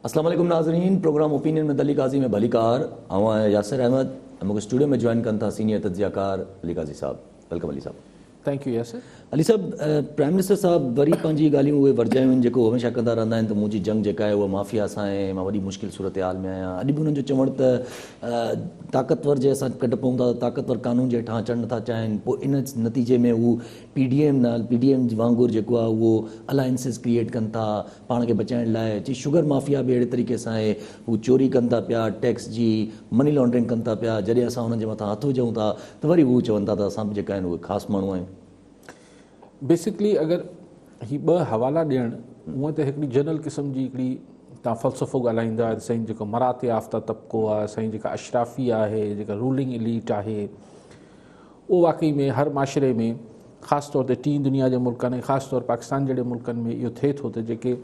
अस्सलाम वालेकुम नाज़रीन, प्रोग्राम ओपिनियन में अली काजी में भलीकार आवां यासिर अहमद मूंखे स्टूडियो में जॉइन कनि था सीनियर तज्ज़ियाकार Ali Kazi sahib. Welcome Ali sahib. Thank you Yasir. Ali sahib, prime minister sahib वरी पंहिंजी ॻाल्हियूं उहे वरजायूं आहिनि जेको हमेशह कंदा रहंदा आहिनि त मुंहिंजी जंग जेका आहे उहा माफ़िया सां आहे, मां वॾी मुश्किल सूरत हाल में आहियां। अॼु बि हुननि जो चवणु त ताक़तवर जे असां कढ पऊं था, ताक़तवर कानून जे हेठां अचणु नथा चाहिनि, पोइ इन नतीजे में हू पीडीएम वांगुरु जेको आहे उहो अलायंसिस क्रिएट कनि था पाण खे बचाइण लाइ। चई शुगर माफ़िया बि अहिड़े तरीक़े सां आहे, हू चोरी कनि था पिया, टैक्स जी मनी लॉन्ड्रिंग कनि था पिया। जॾहिं असां हुननि जे मथां हथु विझूं था त वरी हू चवनि था त असां बि जेका आहिनि उहे ख़ासि माण्हू आहियूं। बेसिकली अगर ही ॿ हवाला ॾियणु हूअं त हिकिड़ी जनरल क़िस्म जी हिकिड़ी तव्हां फ़लसफ़ो ॻाल्हाईंदा साईं, जेको मरात याफ़्ता तबिको आहे साईं, जेका अशराफ़ी आहे, जेका रूलिंग एलीट आहे, उहो वाक़ई में हर माशरे में ख़ासि तौर ते टी दुनिया जे मुल्कनि ऐं ख़ासि तौर पाकिस्तान जहिड़े मुल्कनि में इहो थिए थो त जेके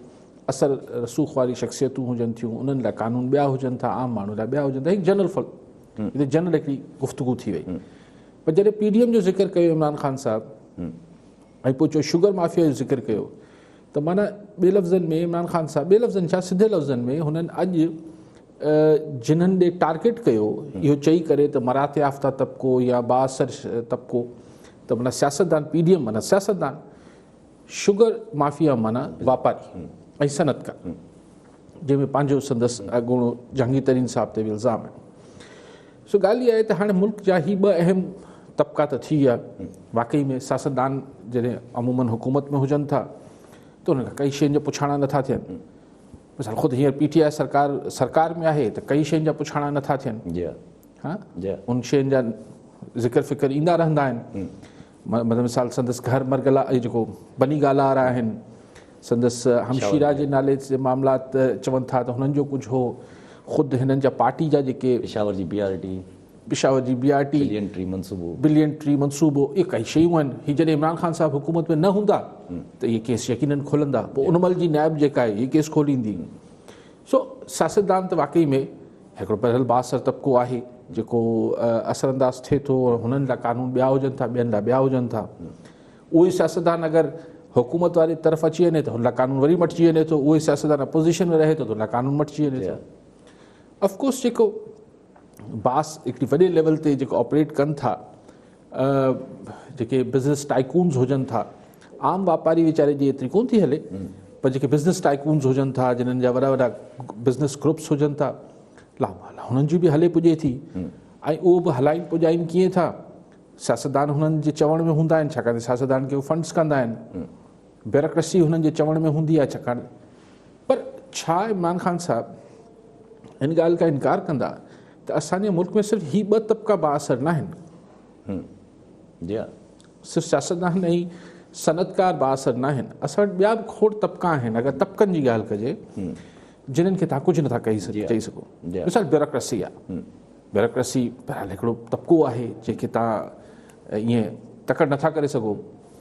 असर रसूख़ वारी शख़्सियतूं हुजनि थियूं उन्हनि लाइ कानून ॿिया हुजनि था, आम माण्हू लाइ ॿिया हुजनि था। हिकु जनरल हिकिड़ी गुफ़्तगू थी वई। पर जॾहिं पीडीएम जो ज़िक्र कयो इमरान ख़ान साहब ऐं पोइ चयो शुगर माफ़िया जो ज़िक्र कयो, त माना ॿिए लफ़्ज़नि में इमरान ख़ान साहब, ॿिए लफ़्ज़नि छा सिधे लफ़्ज़नि में हुननि अॼु जिन्हनि ॾे टारगेट कयो इहो चई करे त मरात याफ़्ता तबिको या बाअसर तबिको, त माना सियासतदान पीडीएम माना सियासतदान, शुगर माफ़िया माना वापारी ऐं सनतकार, जंहिंमें पंहिंजो संदसि अॻूणो जहांगीर तरीन साहब ते बि इल्ज़ाम आहिनि। सो ॻाल्हि इहा आहे त हाणे मुल्क जा ही ॿ अहम तबिका त थी विया। वाक़ई में सियासतदान जॾहिं अमूमन हुकूमत में हुजनि था त उन्हनि खां कई शयुनि जा पुछाणा नथा थियनि। मिसाल ख़ुदि हींअर पीटीआई सरकार में आहे त कई शयुनि जा पुछाणा नथा थियनि। हा, उन शयुनि जा ज़िक्र फ़िक्र ईंदा रहंदा आहिनि। मतिलबु मिसाल संदसि घर मरगला जेको बनी ॻाल्हारा आहिनि, संदसि हमशीरा जे नाले जे मामलात चवनि था त हुननि जो कुझु हो। ख़ुदि हिननि जा पार्टी जा जेके पेशावर जी BRT बिलियन ट्री मनसूबो, इहे कई शयूं आहिनि। हीअ जॾहिं इमरान ख़ान साहब हुकूमत में न हूंदा त इहे केस यकीनन खोलंदा, पोइ उन महिल जी नैब जेका आहे इहे केस खोलींदी। सो सियासतदान त वाक़ई में हिकिड़ो पहिरियों बाअसर तबिको आहे जेको असरअंदाज़ थिए थो, हुननि लाइ कानून ॿिया हुजनि था, ॿियनि लाइ ॿिया हुजनि था। उहे सियासतदान अगरि हुकूमत वारी तरफ़ अची वञे त हुन लाइ कानून वरी मटिजी वञे थो, उहे सियासतदान अपोज़िशन में रहे थो त हुन लाइ कानून मटिजी वञे थो। ऑफकोर्स जेको बास हिकिड़ी वॾे लेवल ते जेको ऑपरेट कनि था, जेके बिज़नेस टाइकून्स हुजनि था, आम वापारी वीचारे जी एतिरी कोन थी हले, पर जेके बिज़नेस टाइकून्स हुजनि था, जिन्हनि जा वॾा वॾा बिज़नेस ग्रुप्स हुजनि था, लामाला हुननि जी बि हले पुॼे थी। ऐं उहो बि हलाइनि पुॼाइनि कीअं था, सियासतदान हुननि जे चवण में हूंदा आहिनि, छाकाणि सियासतदान खे उहे फंड्स कंदा आहिनि। ब्यूरोक्रेसी हुननि जे चवण में हूंदी आहे, छाकाणि पर छा इमरान ख़ान साहब हिन ॻाल्हि खां इनकार कंदा त असांजे मुल्क में सिर्फ़ु ही ॿ तबिका बाअसर न आहिनि। सिर्फ़ु सियासतदान ऐं सनतकार बाअसर न आहिनि, असां वटि ॿिया बि खोड़ तबिका आहिनि। अगरि तबिकनि जी ॻाल्हि कजे जिन्हनि खे तव्हां कुझु नथा चई सघो। मिसाल ब्यूरोक्रेसी आहे, ब्यूरोक्रेसी बहरहाल हिकिड़ो तबिको आहे जंहिंखे तव्हां ईअं तकड़ि नथा करे सघो।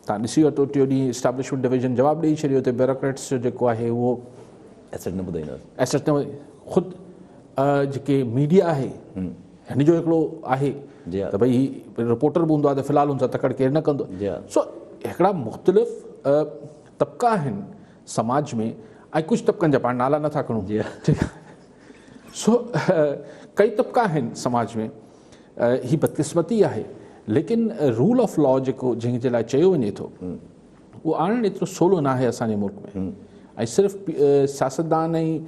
तव्हां ॾिसी वरितो टियों ॾींहुं इस्टेब्लिशमेंट डिवीजन जवाबु ॾेई छॾियो त ब्यूरोक्रेट्स जो जेको आहे उहो एसेट न ख़ुदि जेके मीडिया आहे हिन जो हिकिड़ो आहे त भई रिपोर्टर बि हूंदो आहे त फ़िलहालु हुन सां तकड़ि केरु न कंदो। सो हिकिड़ा मुख़्तलिफ़ तबिका आहिनि समाज में, ऐं कुझु तबिकनि जा पाण नाला नथा खणूं, ठीकु आहे। सो कई तबिका आहिनि समाज में, ही बदकिस्मती आहे। लेकिन रूल ऑफ लॉ जेको जंहिंजे लाइ चयो वञे थो उहो आणणु एतिरो सवलो न आहे असांजे मुल्क में। ऐं सिर्फ़ु सियासतदान ऐं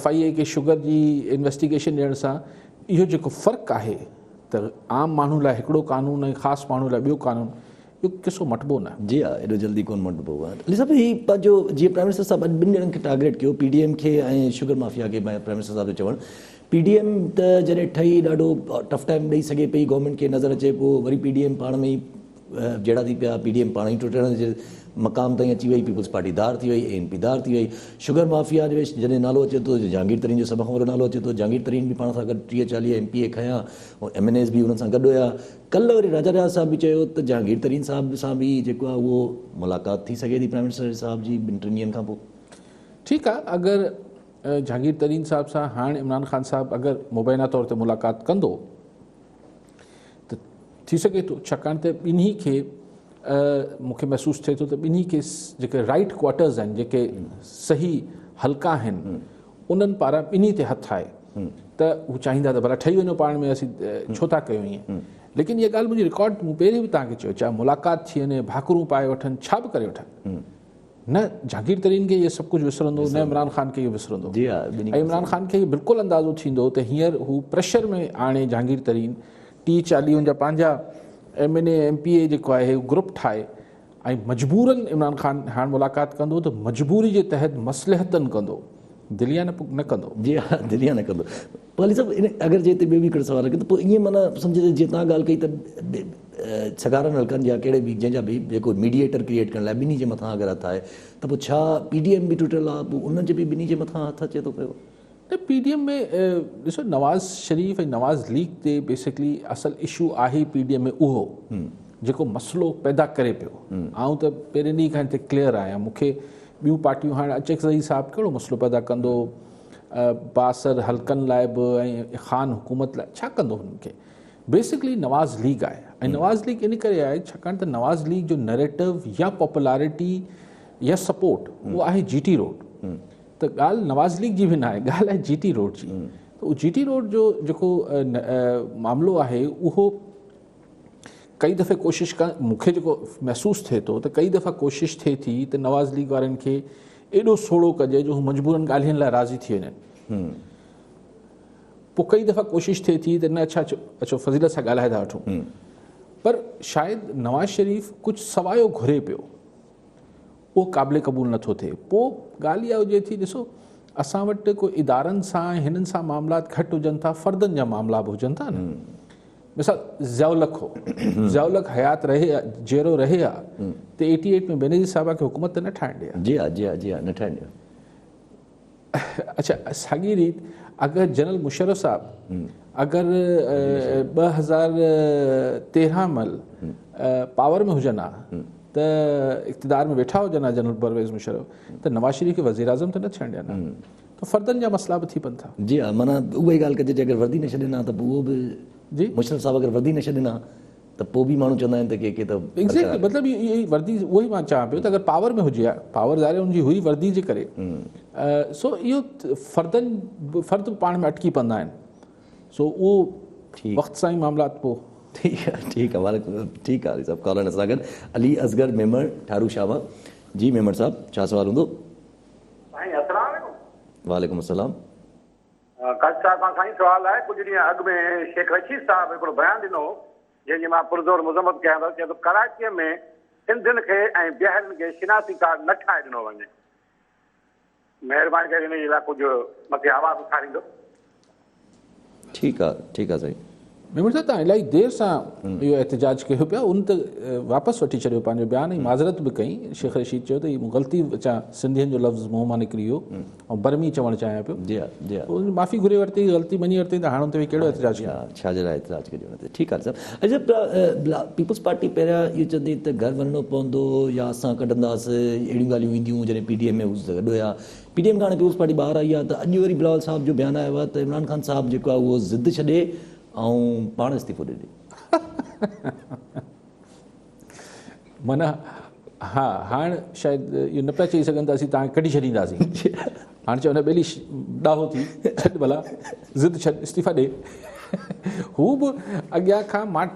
FIA खे शुगर जी इन्वेस्टिगेशन ॾियण सां इहो जेको फ़र्क़ु आहे त आम माण्हू लाइ हिकिड़ो कानून ऐं ख़ासि माण्हू लाइ ॿियो कानून, इहो किसो मटिबो न। जी हा, एॾो जल्दी कोन मटिबो आहे। अली साहब, ही पंहिंजो जीअं प्राइम मिनिस्टर साहब अॼु ॿिनि ॼणनि खे टारगेट कयो, पीडीएम खे ऐं शुगर माफ़िया खे। प्राइम मिनिस्टर साहब जो चवणु, पीडीएम त जॾहिं ठही ॾाढो टफ टाइम ॾेई सघे पई, गवर्नमेंट खे नज़र अचे, पोइ वरी पीडीएम पाण में ई जहिड़ा थी पिया, पीडीएम पाण ई टुटण जे मक़ाम ताईं अची वई, पीपल्स पार्टी दार थी वई, ANP दार थी वई। शुगर माफ़िया जो जॾहिं नालो अचे थो, जहांगीर तरीन जो सभ खां वॾो नालो अचे थो, जहांगीर तरीन बि पाण सां गॾु 30-40 MPA खयां, ऐं MNAs बि हुननि सां गॾु हुया। कल्ह वरी राजा रियाज़ साहब बि चयो त जहांगीर तरीन साहब सां बि जेको आहे उहो मुलाक़ात थी सघे थी प्राइम मिनिस्टर साहब जी 2-3 ॾींहंनि खां पोइ। ठीकु आहे, अगरि जहांगीर तरीन साहब सां हाणे इमरान ख़ान साहब अगरि मुबैना तौर ते मुलाक़ात कंदो त थी सघे थो, छाकाणि त ॿिन्ही खे मूंखे महसूसु थिए थो त ॿिन्ही खे जेके राइट क्वार्टर्स आहिनि, जेके सही हल्का आहिनि उन्हनि पारां ॿिन्ही ते हथु आहे त हू चाहींदा त भला ठही वञो पाण में, असीं छो था कयूं ईअं। लेकिन इहा ॻाल्हि मुंहिंजी रिकॉर्ड मूं पहिरीं बि तव्हांखे चयो, चाहे मुलाक़ात थी वञे, भाकुरूं पाए वठनि, छा बि करे वठनि, न जहांगीर तरीन खे इहे सभु कुझु विसरंदो, न इमरान ख़ान खे इहो विसरंदो। ऐं इमरान ख़ान खे बिल्कुलु अंदाज़ो थींदो त हींअर हू प्रेशर में आणे जहांगीर तरीन 30-40 जा पंहिंजा MNA MPA जेको आहे ग्रुप ठाहे ऐं मजबूरन इमरान ख़ान हाणे मुलाक़ात कंदो त मजबूरी जे तहत मसलहतनि कंदो, दिलिया न कंदो। जी हा, दिलिया न कंदो। पोइ सभु इन अगरि जे हिते ॿियो बि हिकिड़ो सवाल आहे त पोइ ईअं माना सम्झे जीअं तव्हां ॻाल्हि कई त सगारनि हल्कनि या कहिड़े बि जंहिंजा बि जेको मीडिएटर क्रिएट करण लाइ ॿिन्ही जे मथां अगरि हथु आहे त पोइ छा PDM बि टुटियल आहे, पोइ उनजे बि ॿिन्ही जे मथां हथु अचे थो पियो? त PDM में ॾिसो नवाज़ शरीफ़ ऐं नवाज़ लीग ते बेसिकली असल इशू आहे PDM में उहो जेको मसइलो पैदा करे पियो। आउं त पहिरें ॾींहं खां हिते क्लियर आहियां, मूंखे ॿियूं पार्टियूं हाणे अचकज़ई साहिबु कहिड़ो मसइलो पैदा कंदो, बासर हल्कनि लाइ बि ऐं ख़ान हुकूमत लाइ छा कंदो हुननि खे। बेसिकली नवाज़ लीग आहे ऐं नवाज़ लीग इन करे आहे छाकाणि त नवाज़ लीग जो नैरेटिव या पॉपुलैरिटी या सपोर्ट उहो आहे GT रोड। त ॻाल्हि नवाज़ लीग जी बि न आहे, ॻाल्हि आहे GT रोड जी। त उहो GT रोड जो जेको मामिलो आहे उहो कई दफ़े कोशिशि मूंखे जेको महसूसु थिए थो त कई दफ़ा कोशिशि थिए थी त नवाज़ लीग वारनि खे एॾो सोढ़ो कजे जो हू मजबूरनि ॻाल्हियुनि लाइ राज़ी थी वञनि। पोइ कई दफ़ा कोशिशि थिए थी त न अचो फज़ीलत सां ॻाल्हाए था वठूं, पर शायदि नवाज़ शरीफ़ कुझु सवायो घुरे पियो, उहो क़ाबिल क़बूल नथो थिए। पोइ ॻाल्हि इहा हुजे थी, ॾिसो असां वटि कोई इदारनि सां हिननि सां मामलात घटि हुजनि था, फ़र्दनि जा मामला बि हुजनि था न। मिसाल ज़ियाउलक हो, ज़ियाउलक हयात रहे जहिड़ो रहे हा त 88 में बेनज़ीर साहिबा खे हुकूमत त न ठाहिण ॾिया। जी हा, जी हा, जी हा, न ठाहिण ॾिया। अच्छा, साॻी रीति अगरि जनरल मुशर्रफ साहिबु अगरि 2013 महिल पावर में हुजनि हा त इक़्तिदार में वेठा हुजनि हा जनरल परवेज़ मुशर्रफ, त नवाज़ शरीफ़ खे वज़ीर आज़म त न थियण ॾियनि हा। त फ़र्दनि जा मसइला बि थी पवनि था। जी हा, माना उहा ई ॻाल्हि कजे अगरि वर्दी न छॾनि हा त पोइ उहो बि जी मुशर्रफ साहिबु अगरि वर्दी न छॾनि हा त पोइ बि माण्हू चवंदा आहिनि त के त एग्ज़ैक्टली, मतिलबु इहा वर्दी उहो ई मां चवां पियो त अगरि पावर में हुजे हा, पावर ज़ाहिर हुनजी हुई वर्दी जे करे, सो इहो फ़र्द पाण में अटकी पवंदा आहिनि। सो उहो वक़्त सां ई मामलात पोइ ठीकु आहे वालेकुम, ठीकु आहे सभु कॉलर सां गॾु अली असगर मेमर ठारू शाबा। जी मेमर साहिबु, छा सवाल हूंदो? वालेकुम अस्सलाम। काज़ी साहिब खां साईं सुवाल आहे, कुझु ॾींहं अॻु में शेख रशीद साहिबु हिकिड़ो बयानु ॾिनो जंहिंजी मां पुरज़ोर मुज़म्मत कयां थो, चए थो कराचीअ में सिंधियुनि खे ऐं ॿियरनि खे शिनासी कार्ड न ठाहे ॾिनो वञे। महिरबानी करे हिन जे लाइ कुझु मथे आवाज़ उथारींदो। ठीकु आहे साईं। मेमर साहिबु तव्हां इलाही देरि सां इहो एहतिजाज कयो पिया, उन त वापसि वठी छॾियो पंहिंजो बयानु ऐं माज़रत बि कई। शेख रशीद चयो त मूं ग़लती अचां सिंधियुनि जो लफ़्ज़ मुंहं मां निकिरी वियो ऐं बर्मी चवणु चाहियां पियो। जी हा, जी हा, माफ़ी घुरे वरिती, ग़लती मञी वरिती, त हाणे हुन ते कहिड़ो एहतिजाज कयो? छा जे लाइ एतिराज़ कजे हुन ते? ठीकु आहे साहिबु। अच्छा, पीपल्स पार्टी पहिरियां इहो चवंदी त घर वञिणो पवंदो या असां कढंदासीं, अहिड़ियूं ॻाल्हियूं ईंदियूं जॾहिं PDM में गॾु हुया। PDM खां हाणे पीपल्स पार्टी ॿाहिरि आई आहे त अॼु वरी बिलावल साहिब जो बयानु आयो आहे त इमरान ख़ान साहिबु जेको आहे उहो ज़िद छॾे ऐं पाण इस्तीफ़ो ॾिए। माना हा, हाणे शायदि इहो न पिया चई सघनि त असीं तव्हांखे कढी छॾींदासीं। हाणे चवंदा ॿेली ॾाहो थी छॾ, भला ज़िद छॾ, इस्तीफ़ा ॾे। हू बि अॻियां खां मां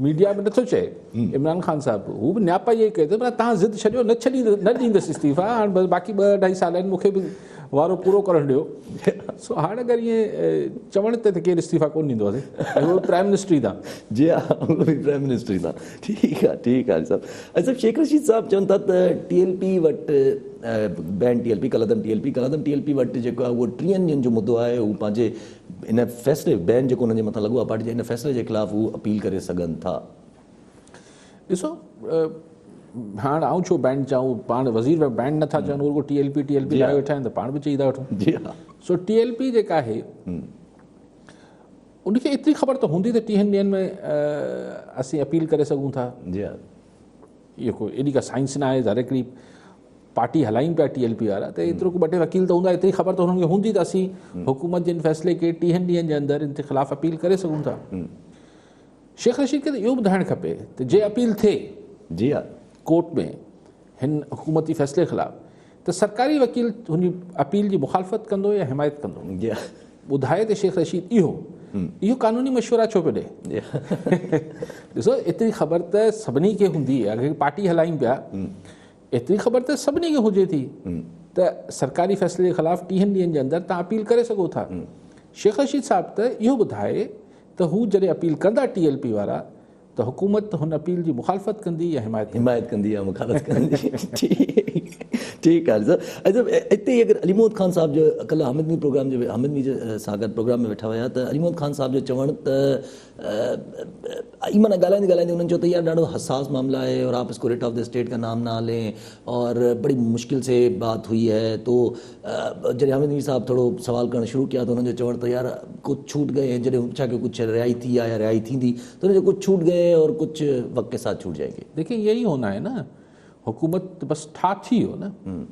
मीडिया में नथो चए इमरान ख़ान साहिबु, हू बि न्यापा इहे कयो त तव्हां ज़िद छॾियो, न ॾींदसि इस्तीफ़ा, हाणे बसि बाक़ी 2-2.5 साल आहिनि, मूंखे बि वारो पूरो करणु ॾियो। सो हाणे अगरि ईअं चवण ते त केरु इस्तीफ़ा कोन ॾींदो आहे, उहो प्राइम मिनिस्ट्री था। जी हा, प्राइम मिनिस्ट्री था। ठीकु आहे साहिबु। अच्छा, शेख रशीद साहिबु चवनि था त TLP वटि बैन कलदम TLP वटि जेको आहे उहो 3 ॾींहंनि जो मुद्दो आहे। हू पंहिंजे इन फ़ैसिले बैन जेको हुनजे मथां लॻो आहे पार्टी जे, इन फ़ैसिले जे ख़िलाफ़ु हू अपील करे सघनि था। ॾिसो हाणे आऊं छो बैन चऊं, पाण वज़ीर बैन नथा चवनि, रुगो TLP लाइ वेठा आहिनि त पाण बि चई था वठूं। जी हा। सो TLP जेका आहे उनखे एतिरी ख़बर त हूंदी त 3 ॾींहंनि में असीं अपील करे सघूं था। जी हा, इहो कोई एॾी का साइंस न आहे, ज़ाहिर हिकिड़ी पार्टी हलाइनि पिया TLP वारा, त एतिरो को 2 वकील त हूंदा, एतिरी ख़बर त हुननि खे हूंदी त असीं हुकूमत जे फ़ैसिले खे 3 ॾींहंनि जे अंदरि इन जे ख़िलाफ़ु अपील करे सघूं था। शेख रशीद खे त इहो ॿुधाइणु खपे त जे अपील थिए जी हा, कोर्ट में हिन हुकूमती फ़ैसिले ख़िलाफ़ु, त सरकारी वकील हुन अपील जी मुखालफ़त कंदो या हिमायत कंदो? जी ॿुधाए त शेख रशीद इहो कानूनी मशवरा छो पियो ॾे? ॾिसो एतिरी ख़बर त सभिनी खे हूंदी आहे, अगरि पार्टी हलायूं पिया एतिरी ख़बर त सभिनी खे हुजे थी त सरकारी फ़ैसिले जे ख़िलाफ़ 30 ॾींहंनि जे अंदरि तव्हां अपील करे सघो था। शेख रशीद साहिब त इहो ॿुधाए त हू जॾहिं अपील कंदा TLP वारा त हुकूमत हुन अपील जी मुखालफ़त कंदी या हिमायत कंदी या मुखालफ़त कंदी। ठीकु आहे सर। अच्छा हिते अगरि अली मोहम्मद ख़ान साहिब जो कल्ह हामिदमी जे सां गॾु प्रोग्राम में वेठा हुया त अली मोहम्मद ख़ान साहिब जो चवणु त माना ॻाल्हाईंदे उन्होंने चयो त यार ॾाढो हसास मामला है और आप इसको रेट ऑफ द स्टेट का नाम ना लें और बड़ी मुश्किल से बात हुई है। तो जॾहिं हामिद साहब थोरो सवाल करणु शुरू किया तो उन्होंने चवणु त यार कुछ छूट गए हैं, जॾहिं छा कि कुछ रिहाई थी आहे या रिहाई थींदी तो उन्होंने कुछ छूट गए और कुछ वक्त के साथ छूट जाएंगे। देखिए यही होना है ना, हुकूमत बस ठाही हो न।